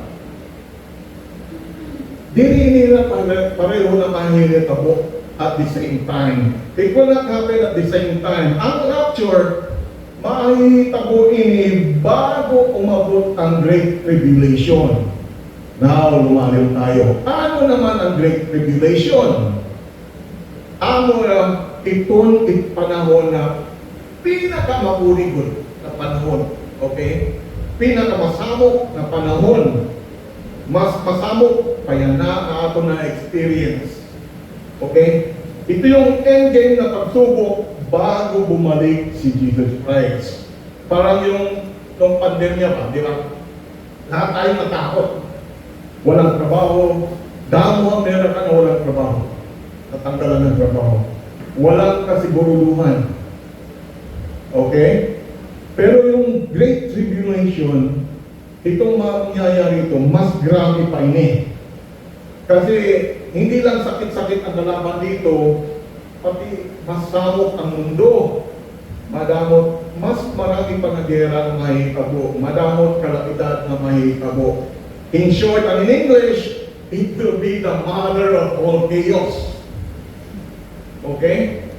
Dili nila pareho na mahilitabo at the same time. It will not happen at the same time. Ang rapture, mahitabo ini bago umabot ang Great Tribulation. Now, lumalim tayo. Ano naman ang Great Tribulation? Itong panahon na pinakamaurigod na panahon. Okay? Pinakamasamok na panahon. Mas masamok kaya na ato na experience. Okay? Ito yung endgame na pagsubok bago bumalik si Jesus Christ. Parang yung pandemya pa, di ba? Lahat tayo natakot. Walang trabaho. Damo ang meron ka na walang trabaho. Natanggalan ng trabaho. Walang kasiguraduhan. Okay? Pero yung Great Tribulation, itong mangyayari ito, mas grabe pa ini. Kasi hindi lang sakit-sakit ang nalaman dito, pati mas samok ang mundo. Madamot, mas marami pa na gera na mahitabo. Madamot kalapitad na mahitabo. In short, and in English, it will be the mother of all chaos. Okay?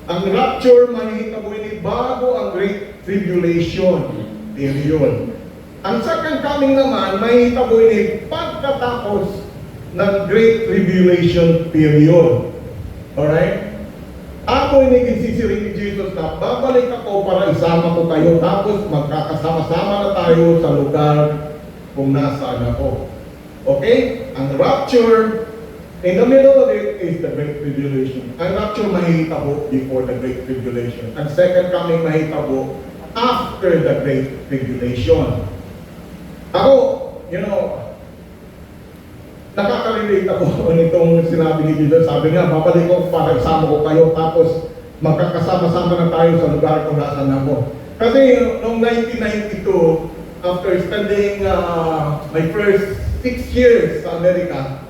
Ang rapture, mahitabo ini bago ang Great Tribulation. Period. Ang second coming naman, mahitabo ini pagkatapos ng Great Tribulation period. Alright? Ako iniginsisirin ni Jesus na babalik ako para isama ko kayo tapos magkakasama-sama na tayo sa lugar kung nasaan ako. Okay? Ang rapture, in the middle of it is the Great Tribulation. Ang rapture mahitabo before the Great Tribulation. Ang second coming mahitabo after the Great Tribulation. Ako, nakaka-relate ako nitong sinabi ni Jesus. Sabi nga, babalik ko para isama ko kayo tapos magkakasama-sama na tayo sa lugar kung nasaan ako. Kasi noong 1992, after spending my first 6 years sa Amerika,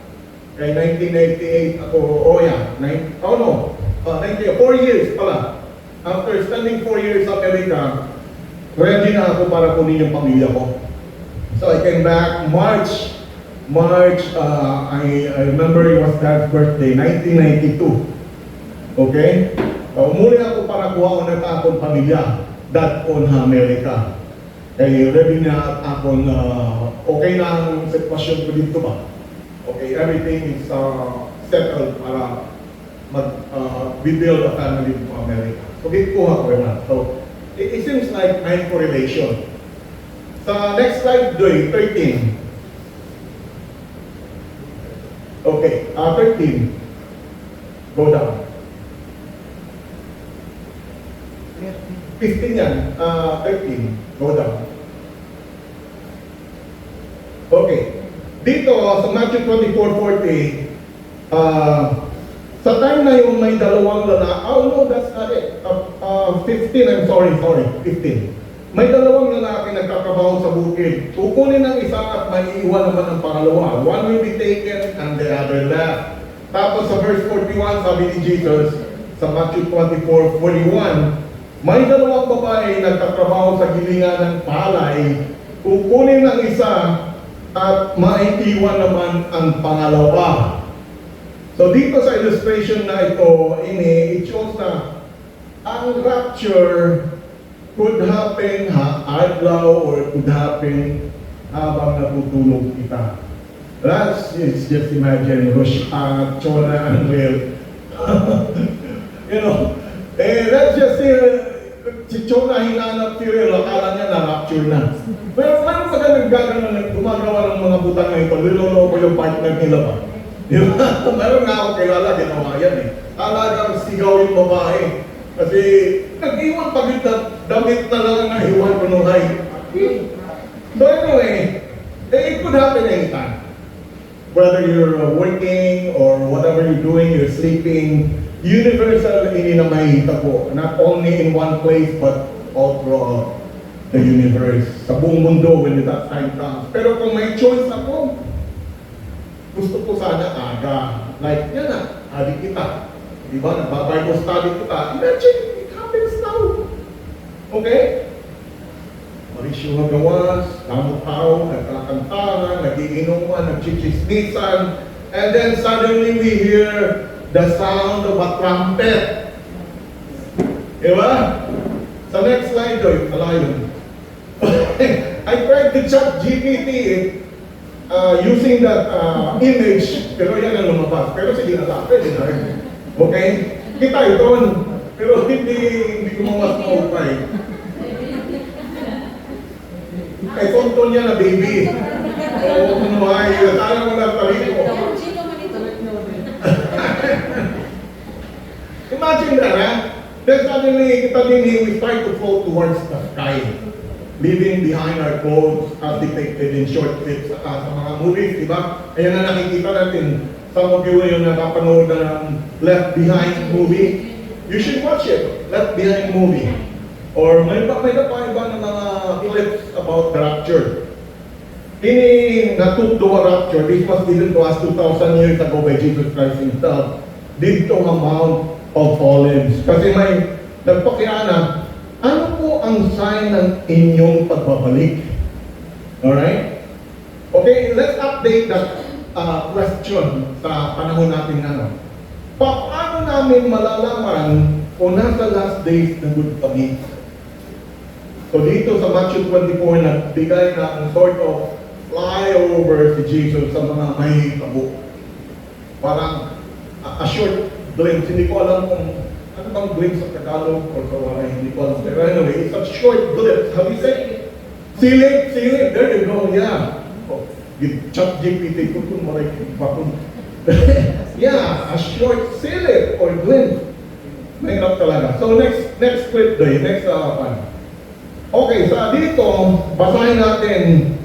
kay 1998 ako, 4 years pala. After spending 4 years sa Amerika, ready na ako para kunin yung pamilya ko. So I came back March, I remember it was Dad's birthday, 1992. Okay? Umuli ako para kuha ko na akong pamilya, Dad on Amerika. Kaya ready na akong, okay na ang sitwasyon ko dito ba? Okay, everything is settled para build a family in America. So, kuha ko na. So, it seems like may correlation. Sa next slide, 13. Okay, 13. Go down. 15 yan. 13. Go down. Okay. Dito, sa Matthew 24:40, sa time na yung may dalawang lalaki, no, that's not it. 15, I'm sorry, 15. May dalawang lalaki nagkakabaho sa bukid. Kukunin ng isa at may iiwan naman ng pangalawa. One will be taken and the other left. Tapos sa verse 41, sabi ni Jesus, sa Matthew 24:41, may dalawang babae nagkatrabaho sa gilingan ng palay. Kukunin ng isa at maiiwan naman ang pangalawa. So dito sa illustration na ito, it shows na ang rapture could happen adlaw or could happen habang natutulog kita. Let's just imagine Rosh Chona and Will. Let's just say si Chona hinanap si Will, akala niya na rapture na. Pero paano sa gumagawa ng mga butang na ito, niloloko yung partner nila ba? Di ba? Meron nga ako kilala, ginawa yan eh. Talagang sigaw yung babae. Kasi nag-iwan pagit na damit na lang na hiwan ko nung height. So anyway, it could happen anytime. Whether you're working or whatever you're doing, you're sleeping, universal ini na makikita ko. Not only in one place, but all throughout the universe. Sa buong mundo when that time comes. Pero kung may choice ako, gusto ko sana aga. Like, yan na, adik kita. Diba, nagbabible study kita. Imagine, it happens now. Okay? Marisyo nga gawas, tao, nagkakantaran, nagiinuman, nagchichismisan, and then suddenly we hear the sound of a trumpet. Diba? Sa next slide, alayon. I tried to chat GPT using that image, pero yan ang lumabas. Pero sige na sa akin, okay? Kita ito, pero hindi ko mawas ma-upay. Kay tonton niya na baby. O, ano ay, sana mo lang talito. Imagine that, huh? Then suddenly, kita din we start to float towards the sky, leaving behind our clothes as depicted in short clips sa mga movies, di ba? Ayan na nakikita natin. Some of you yung nakapanood na ng Left Behind movie. You should watch it, Left Behind movie. Or may iba ng mga clips about the rapture. Ini natutdo rapture, this was given to us 2,000 years ago by Jesus Christ Himself. Dito ang Mount of Olives. Kasi may nagpakiana, ano po ang sign ng inyong pagbabalik? Alright? Okay, let's update that question sa panahon natin ano. Paano namin malalaman kung nasa last days na good kami? So dito sa Matthew 24, nagbigay ng sort of flyover si Jesus sa mga may tabo. Parang a short glimpse. Hindi ko alam kung ano bang glimpse sa Tagalog or sa Waray. Hindi ko alam. Pero anyway, it's a short glimpse. Have you said? Silip. There you go. Yeah. Oh, chat GPT ko kung maray bakun. Yeah, a short silip or glimpse. Mahirap talaga. So next clip day. Next one. Okay, sa dito, basahin natin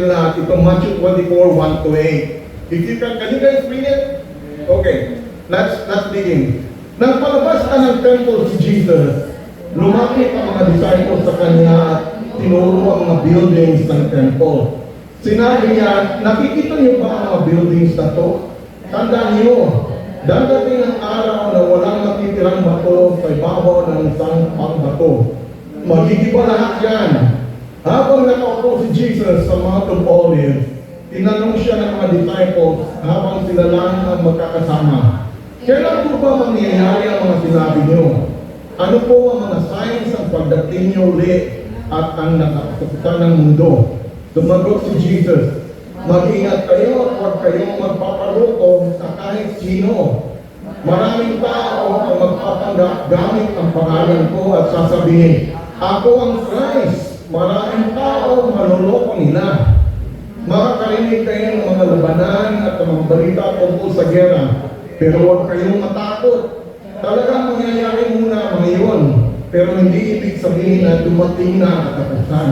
lahat itong Matthew 24, 1 to 8. If you can you guys read it? Okay, let's begin. Nang palabas ka ng temple si Jesus, lumapit ang mga disciples sa kanya at tinuro ang mga buildings ng temple. Sinabi niya, nakikita niyo ba ang mga buildings na to? Tandaan niyo, dadating ang araw na walang matitirang bato sa ibabaw ng isang pangbato. Magigiba lahat yan. Habang nakaupo si Jesus sa Mount of Olives, tinanong siya ng mga disciples habang sila lang ang magkakasama. Kailan po ba mangyayari ang mga sinabi niyo? Ano po ang mga signs ng pagdating niyo uli at ang nakakasukitan ng mundo? Sumagot si Jesus, mag-ingat kayo at huwag kayong magpaparuto sa kahit sino. Maraming tao ang magpapanggap gamit ang pangalan ko at sasabihin, ako ang Christ. Maraming tao maloloko nila. Makakarinig kayo ng mga labanan at mga balita tungkol sa gera. Pero huwag kayong matakot. Talagang mangyayari muna ngayon. Pero hindi ibig sabihin na dumating na ang katapusan.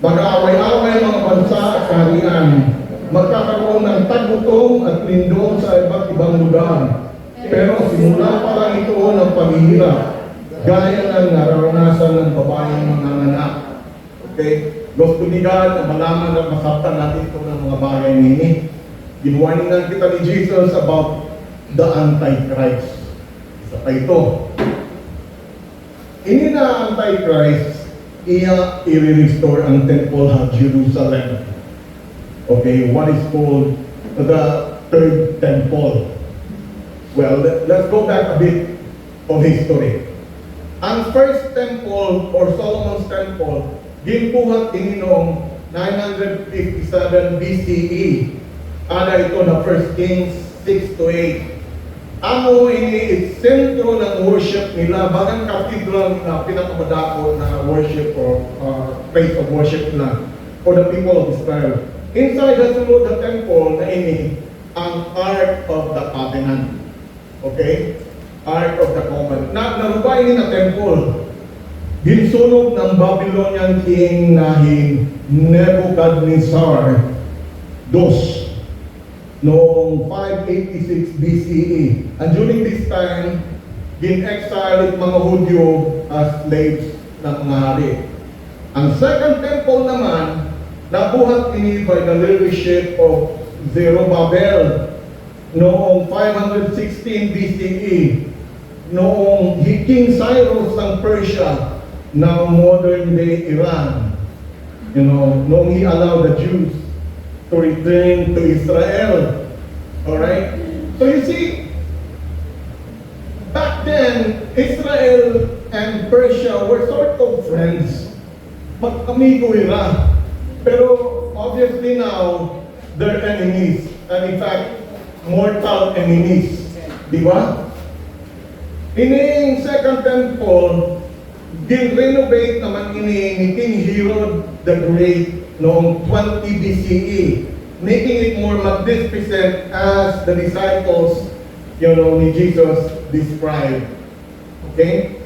Mag-aaway-aaway ang mga bansa at kaharian. Magkakaroon ng tagutong at lindong sa iba't ibang lugar. Pero simula pa lang ito ng paghihirap. Gaya ng nararanasan ng babaeng mga anak. Okay? Gusto ni God na malaman at masaktan natin ito ng mga bagay nini. Ginuwanin kita ni Jesus about the Antichrist. Isa pa ito. Ini na Antichrist, iya i-restore ang temple of Jerusalem. Okay, what is called the third temple. Well, let's go back a bit of history. Ang first temple or Solomon's temple, ginbuhat ini noong 957 BCE. Ada ito na 1 Kings 6 to 8. Ano ini sentro ng worship nila, bagang cathedral na pinakamadako na worship or place of worship nila for the people of Israel. Inside the temple na ini ang Ark of the Covenant. Okay? Ark of the Covenant. Narubay ini na temple. Ginsunog ng Babylonian king na Nebuchadnezzar II noong 586 BCE. And during this time, gin-exile mga Hudyo as slaves ng mga hari. Ang second temple naman, nabuhat ini by the leadership of Zerubbabel noong 516 BCE. Noong King Cyrus ng Persia, now modern day Iran. You know, noong he allowed the Jews to return to Israel. Alright? So you see, back then, Israel and Persia were sort of friends. Magkamigo ira. Pero obviously now, they're enemies. And in fact, mortal enemies. Di ba? Ining second temple, din-renovate naman ini ni King Herod the Great noong 20 BCE, making it more magnificent as the disciples ni Jesus described. Okay?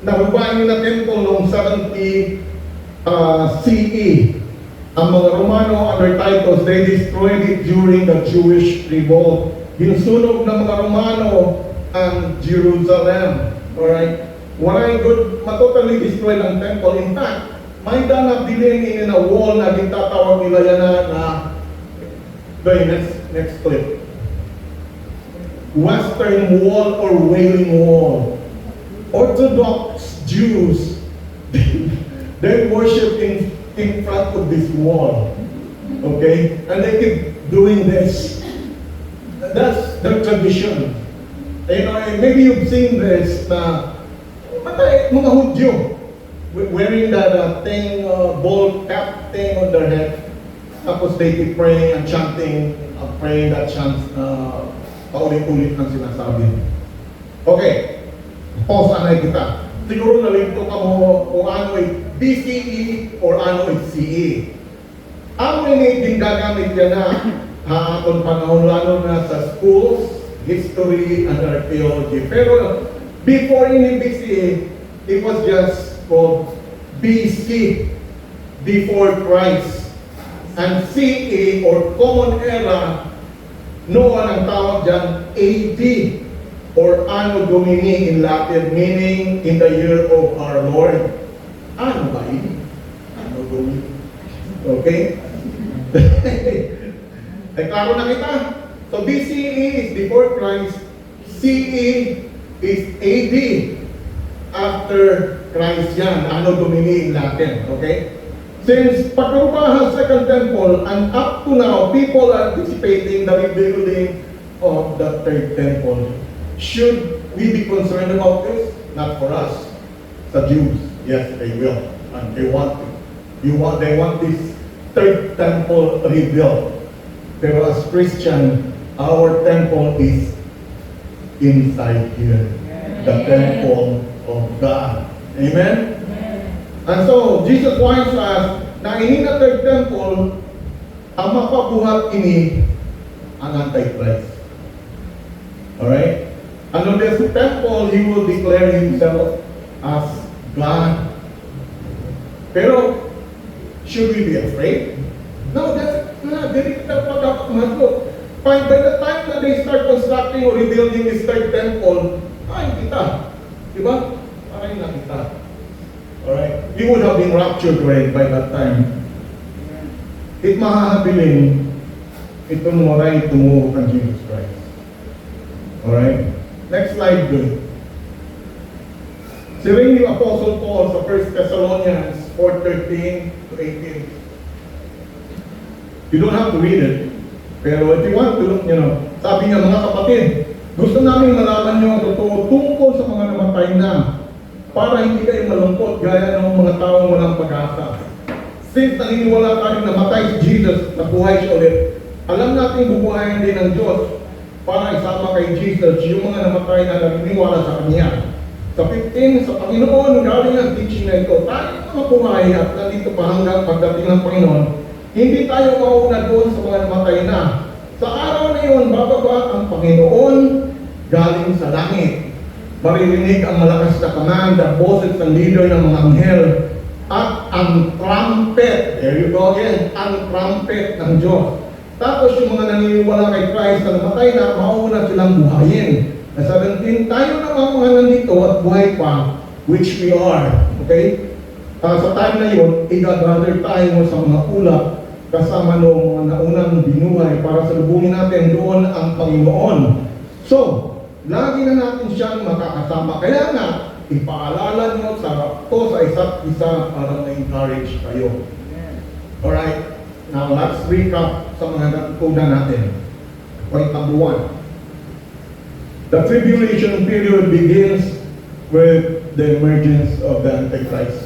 Narubahin na temple noong 70 CE. Ang mga Romano under Titus, they destroyed it during the Jewish revolt. Ginusunog ng mga Romano ang Jerusalem. Alright? Walang good, matotally destroyed ang temple. In fact, may danabilin in a wall na gintatawag nila yan next clip. Western Wall or Wailing Wall. Orthodox Jews, they worship in front of this wall. Okay? And they keep doing this. That's their tradition. Maybe you've seen this na mga Hudyo wearing that thing, ball cap thing on their head. Tapos they keep praying and chanting, praying that chants, paulit-ulit ang sinasabi. Okay, pause na kita. Siguro nalito ka mo kung ano ay BCE or ano ay CE. Ang din gagamit yan na kung panahon lalo na sa schools, history, and archaeology. Pero before in BCE, it was just called BC, before Christ. And CE or Common Era, noon ang tawag dyan AD or Anno Domini in Latin, meaning in the year of our Lord. Ano ba yun? Anno Domini. Okay? Ay, klaro na kita. So BCE is before Christ, CE is AD after Christ yan, Anno Domini in Latin. Okay? Since pagkarubahan sa Second Temple, and up to now, people are anticipating the rebuilding of the Third Temple. Should we be concerned about this? Not for us. Sa Jews, yes, they will. And they want it. They want this Third Temple rebuilt. Pero as Christian, our temple is inside here. The temple of God. Amen? And so, Jesus wants us na ini na Third Temple, ang mapabuhat ini ang Antichrist. Alright? And on this temple, He will declare Himself as God. Pero, should we be afraid? No, dili kita pa dapat mahalo. By the time that they start constructing or rebuilding this Third Temple, ay kita. Diba? Ay na kita. Alright? We would have been raptured right by that time. It mahahabilin itong moray tumuho kang Jesus Christ. Alright? Next slide, good. Si rin ni Apostle Paul sa 1 Thessalonians 4:13 to 18. You don't have to read it. Pero if you want to, sabi niya, mga kapatid, gusto namin malaman niyo ang totoo tungkol sa mga namatay na para hindi kayo malungkot gaya ng mga taong walang pag-asa. Since naniniwala tayo na matay si Jesus, nabuhay siya ulit, alam natin bubuhayin din ng Diyos para isama kay Jesus yung mga namatay na naniniwala sa Kanya. Sa 15, sa Panginoon, galing ang teaching na ito, tayo mabuhay at nandito pa hanggang pagdating ng Panginoon, hindi tayo mauna doon sa mga namatay na. Sa araw na yun, bababa ang Panginoon galing sa langit. Maririnig ang malakas na command, ang boses ng leader ng mga anghel, at ang trumpet, there you go again, ang trumpet ng Diyos. Tapos yung mga naniniwala kay Christ na namatay na, mauna silang buhayin. Na 17, tayo na mga nandito at buhay pa, which we are. Okay? Sa time na yun, i-gather tayo sa mga ulap, kasama ng mga naunang binuhay para salubungin natin doon ang Panginoon. So, lagi na natin siyang makakasama. Kaya nga, ipaalala nyo sa isa't isa para na-encourage kayo. Alright? Now, let's recap sa mga natutunan natin. Point number 1. The tribulation period begins with the emergence of the Antichrist.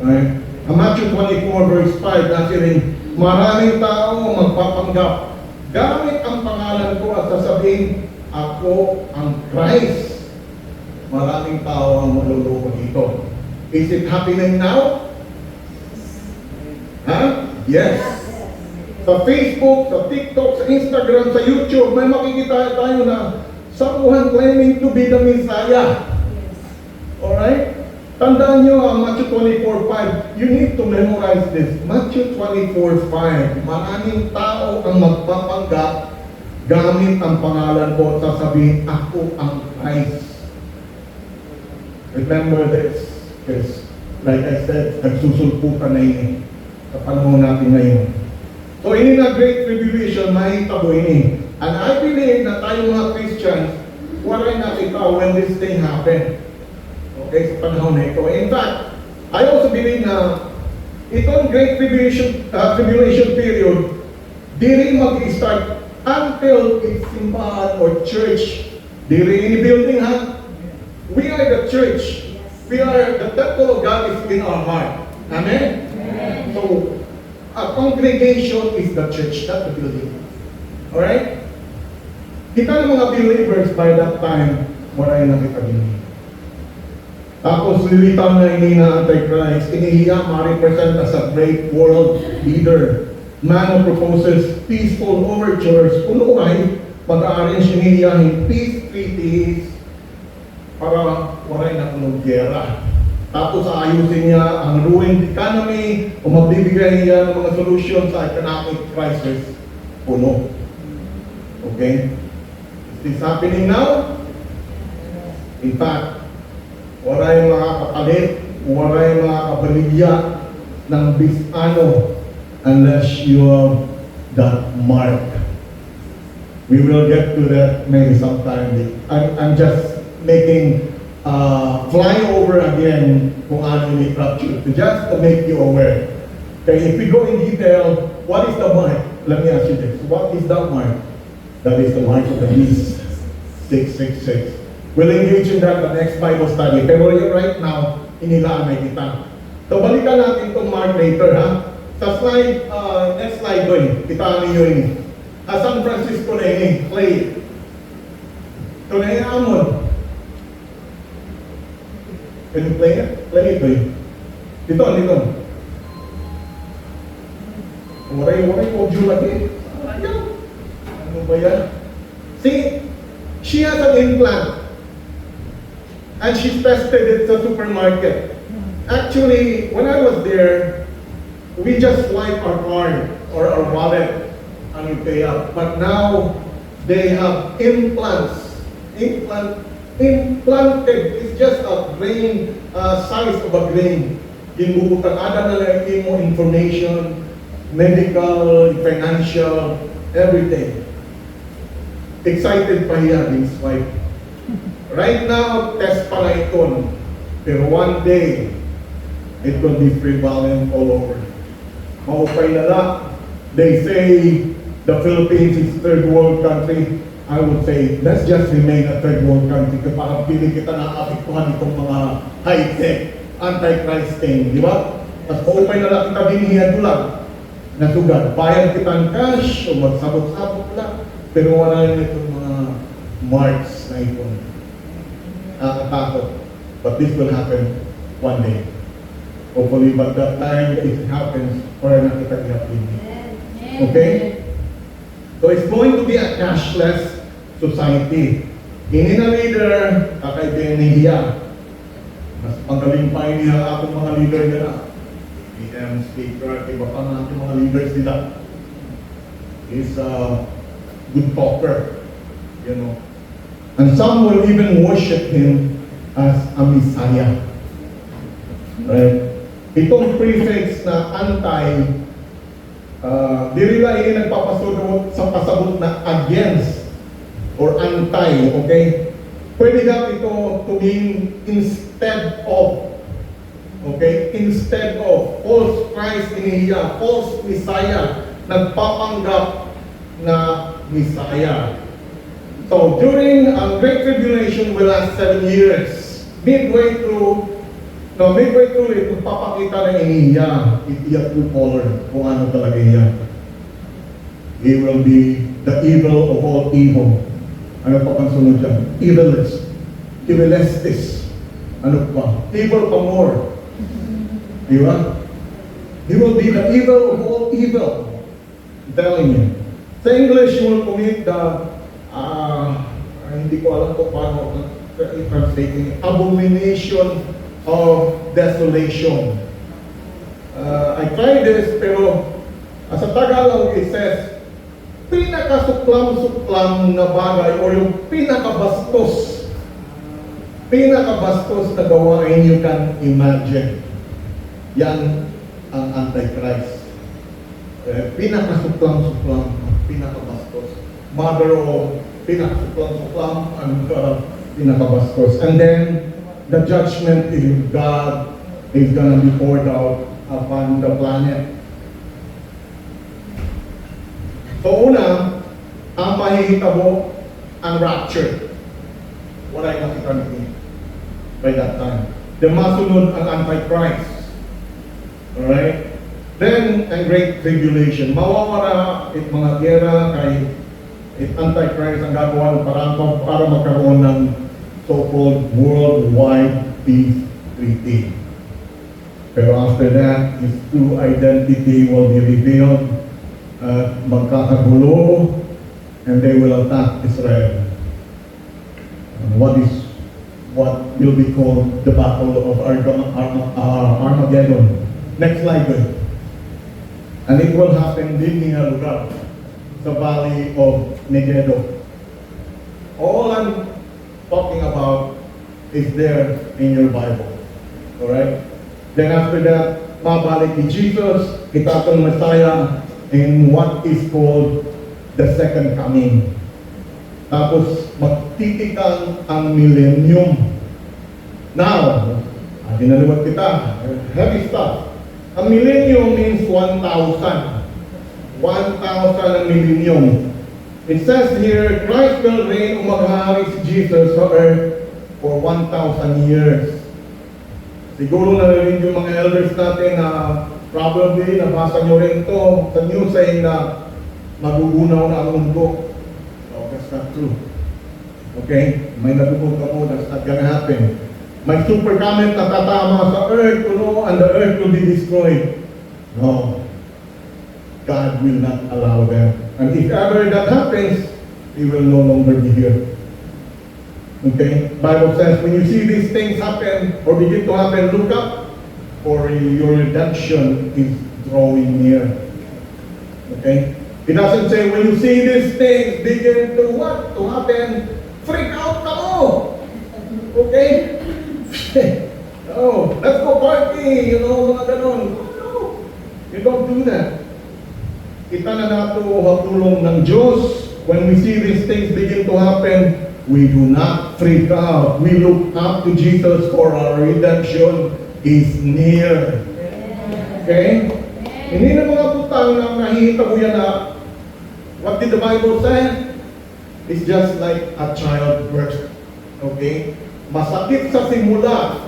Alright? Matthew 24 verse 5, nasi rin, maraming tao magpapanggap. Gamit ang pangalan ko at sasabihin, ako ang Christ. Maraming tao ang maluloko dito. Is it happening now? Yes. Sa Facebook, sa TikTok, sa Instagram, sa YouTube, may makikita tayo na Someone claiming to be the Messiah. Alright? Tandaan nyo ang Matthew 24:5. You need to memorize this. Matthew 24:5. Maraming tao ang magpapanggap gamit ang pangalan ko, sasabihin, ako ang Christ. Remember this. Because, like I said, nagsusulputan na ini sa panahon natin ngayon. So, ini na great tribulation, makita ko ini. And I believe na tayong mga Christians, wala nakita when this thing happened. Okay, sa panahon na ito. In fact, I also believe na itong great tribulation period, di rin mag-start until its simbahan or church. Di rin ini building, ha? We are the church. We are, the temple of God is in our heart. Amen? So, a congregation is the church, not the building. Alright? Kita ng mga believers by that time, wala yung nakita din. Tapos, lilitaw na ini na Antichrist, inihiya ma-represent as a great world leader. Man who proposes peaceful overtures, kung ay, mag-arrange inihiyahin peace treaties para wala na kung gyera. Tapos ayusin niya ang ruined economy o magbibigay niya ng mga solution sa economic crisis. Puno. Okay? Is this happening now? In fact, wala yung mga kapalit, wala yung mga kabaligya ng bisano unless you have that mark. We will get to that maybe sometime. I'm just making flyover again kung ano yung rapture, just to make you aware. Okay, if we go in detail, what is the mark? Let me ask you this. What is that mark? That is the mark of the beast. 666. We'll engage in that the next Bible study. Pero right now, inilaan na kita. So, balikan natin itong mark later, ha? Sa slide, next slide doon, kitaan niyo yun. San Francisco na yun, Clay. Ito na yung Amon. Can you play it? Play it doon. Dito. Waray ko dyan lagi. Ano ba yan? See, she has an implant. And she tested it sa supermarket. Actually, when I was there, we just swipe our card or our wallet and we pay up. But now, they have implants. Implanted is just a grain, size of a grain. Ginubutan, ada na lang mo information, medical, financial, everything. Excited pa hiya din swipe. Right now, test pala ito. Pero one day, it will be prevalent all over. Maupay na lang. They say the Philippines is third world country. I would say, let's just remain a third world country. Kasi parang pili kita na apektuhan itong mga high-tech, anti-Christ thing. Di ba? Tapos maupay na lang kita binihiyan ko lang. Nasugad. Bayad kita ng cash o magsabot-sabot lang. Pero wala rin itong mga marks na ito. Nakakatakot. But this will happen one day. Hopefully, but that time it happens, para nakita i-happen. Okay? So it's going to be a cashless society. Hindi na leader, kakaibig niya. Mas panggaling pa niya atong mga leader nila. PM, speaker, iba pa nga atong mga leaders nila. He's a good talker, you know. And some will even worship him as a Messiah. Right? Itong prefix na anti, di rin ini nagpapasunod sa pasabot na against or anti, okay? Pwede daw ito to mean instead of, okay? Instead of false Christ inihiya, false Messiah, nagpapanggap na Messiah. So during Great Tribulation will last 7 years. Midway through it, magpapakita ng inihiya, itiyak to color, kung ano talaga niya. He will be the evil of all evil. Ano pa pang sunod dyan? Evilestis. Ano pa? Evil pa more. Di ba? He will be the evil of all evil. I'm telling you. Sa English, you will commit the, I'm hindi ko alam kung paano i-translate, abomination of desolation. I tried this, pero sa Tagalog it says, pinakasuklam-suklam na bagay o yung pinakabastos na gawain you can imagine. Yan ang Antichrist. Pinakasuklam-suklam, pinakabastos. Mother of pinakasuklam-suklam and pinakabastos. And then, the judgment of God is gonna be poured out upon the planet. So una, ang mahihitabo ang rapture. Wala yung nakita natin by that time. Then masunod ang Antichrist. Alright? Then, ang Great Tribulation. Mawawala it mga gera kay Antichrist ang gagawa ng parang para magkaroon ng so-called worldwide peace treaty. Pero after that, his true identity will be revealed. Magkakagulo, and they will attack Israel. What will be called the Battle of Armageddon. Next slide, please. And it will happen din nga lugar sa Valley of Megiddo. All I'm talking about is there in your Bible. Alright? Then after that, mabalik ni Jesus, itatong Messiah in what is called the second coming. Tapos magtitikan ang millennium. Now, dinaliwag kita, heavy stuff. Ang millennium means 1,000. 1,000 ang millennium. It says here, Christ will reign o maghahari si Jesus sa earth for 1,000 years. Siguro narinig yung mga elders natin na probably nabasa nyo rin ito sa news saying na magugunaw na ang mundo. No, that's not true. Okay? May nagugunaw ka mo, that's not gonna happen. May super comment na tatama sa earth, and the earth will be destroyed. No. God will not allow them. And if ever that happens, He will no longer be here. Okay? Bible says, when you see these things happen or begin to happen, look up, for your redemption is drawing near. Okay? It doesn't say when you see these things begin to what? To happen, freak out ka mo. Okay? No, let's go party, mga ganon. No, you don't do that. Kita na nato tulong ng Diyos. When we see these things begin to happen, we do not freak out. We look up to Jesus for our redemption is near. Okay? Hindi na mga putang na nahihita ko yan na what did the Bible say? It's just like a childbirth. Okay? Masakit sa simula,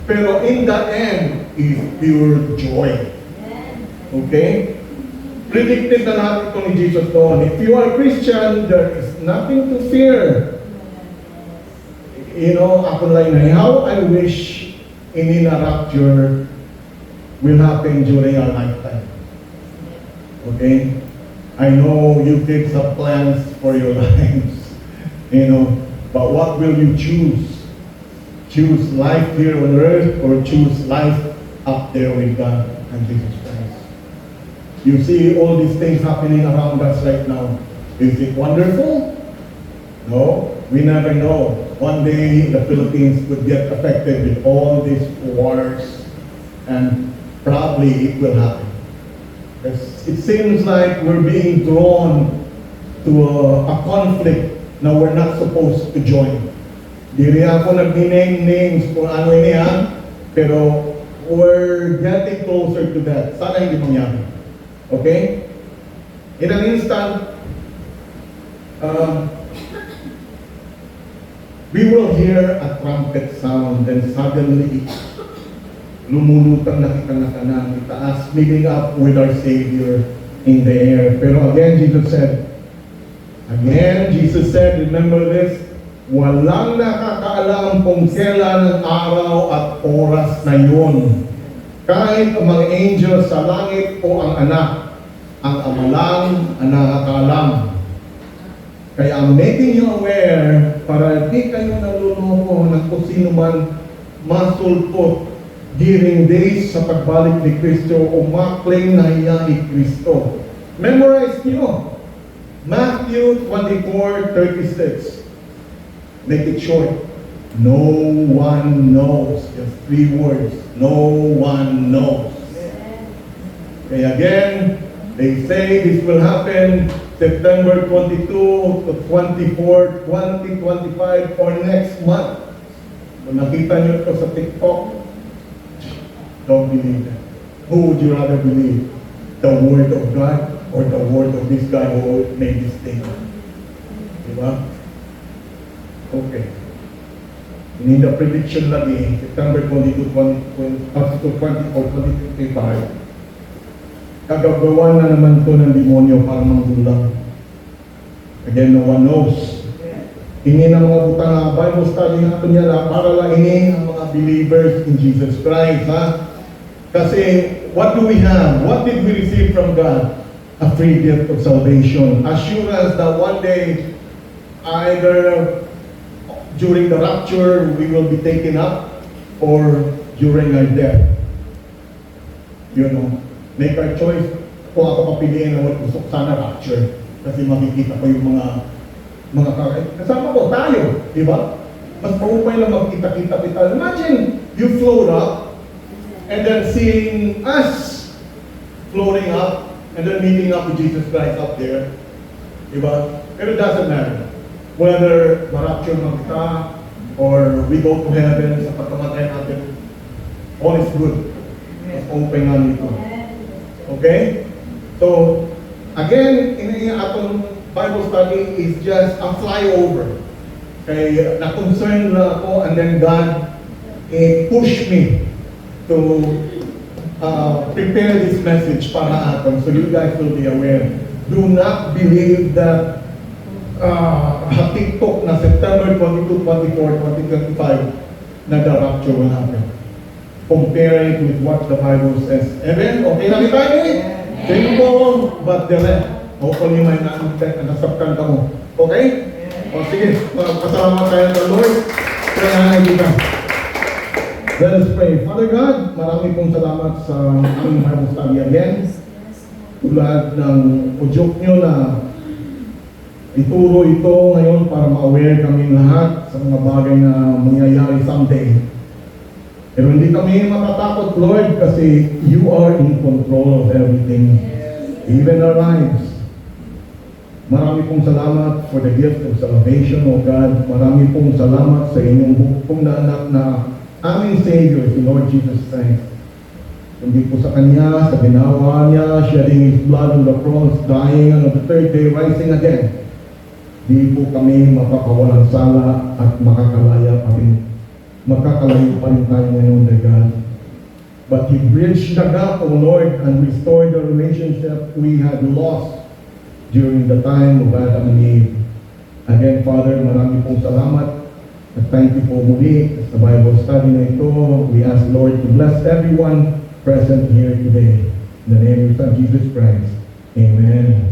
pero in the end is pure joy. Okay? Predicted na lahat ito ni Jesus noon. If you are Christian, there is nothing to fear. Ako lang na, how I wish in a rapture will happen during our lifetime. Okay? I know you kids have plans for your lives. But what will you choose? Choose life here on earth or choose life up there with God and Jesus Christ? You see all these things happening around us right now. Is it wonderful? No, we never know. One day the Philippines could get affected with all these wars, and probably it will happen. It seems like we're being drawn to a conflict na we're not supposed to join. Di rin ako nag-name names kung ano ini pero we're getting closer to that. Sana hindi mangyari. Okay? In an instant, we will hear a trumpet sound, and suddenly, lumulutang na kitang nakanan, itaas, meeting up with our Savior in the air. Pero again, Jesus said, remember this, walang nakakaalam kung kailan ang araw at oras na yun. Kahit ang mga angels sa langit o ang anak, ang ama lang ang nakakaalam. Kaya I'm making you aware para di kayo naluloko ng kung sino man masulpot during days sa pagbalik ni Kristo o maklaim na iya ni Kristo. Memorize niyo. Matthew 24:36. Make it short. No one knows. Just 3 words. No one knows. Okay, again, they say this will happen September 22 to 24, 2025 or next month. Kung nakita niyo ito sa TikTok, don't believe that. Who would you rather believe? The word of God or the word of this guy who made this statement? Diba? Okay. In the prediction lagi, September 22, 2024, 2025, kagagawa na naman to ng demonyo para manggulang. Again, no one knows. Ini ng mga butang na Bible study natin niya na para lang ini ang mga believers in Jesus Christ. Ha? Kasi, what do we have? What did we receive from God? A free gift of salvation. Assurance that one day, either during the rapture, we will be taken up, or during our death. You know, make our choice. Kung ako papiliin na gusto ko sana rapture. Kasi makikita ko yung mga kasama ko, tayo, di ba? Mas maupay lang magkita-kita kita. Imagine, you float up, and then seeing us floating up, and then meeting up with Jesus Christ up there. Di ba? Pero it doesn't matter. Whether ma-rapture man kita, or we go to heaven sa pagkamatay natin, all is good. Mas open nga nito. Okay? So, again, ini atong Bible study is just a flyover. Kaya na-concern na ako, and then God pushed me to prepare this message para aton, so you guys will be aware. Do not believe that TikTok na September 22, 24, 2025 na the rapture will happen. Compare it with what the Bible says. Amen? Okay na kita eh? Simple, but the rest. Hopefully may nasabkan ka mo. Okay? O sige, pasalamat tayo sa Lord. Kaya nakikita. Let us pray. Father God, marami pong salamat sa aming Bible study again. Tulad ng udyok nyo na ituro ito ngayon para ma-aware kami lahat sa mga bagay na mangyayari someday. Pero hindi kami matatakot, Lord, kasi you are in control of everything, even our lives. Marami pong salamat for the gift of salvation, O God. Marami pong salamat sa inyong bukong na anak na aming Savior, si Lord Jesus Christ. Hindi po sa Kanya, sa ginawa Niya, shedding His blood on the cross, dying on the third day, rising again. Di po kami mapakawalang sala at makakalayo pa rin tayo ngayon, dear God. But He bridged the gap, O Lord, and restored the relationship we had lost during the time of Adam and Eve. Again, Father, marami pong salamat. At thank you po muli sa Bible study na ito. We ask, Lord, to bless everyone present here today. In the name of Jesus Christ. Amen.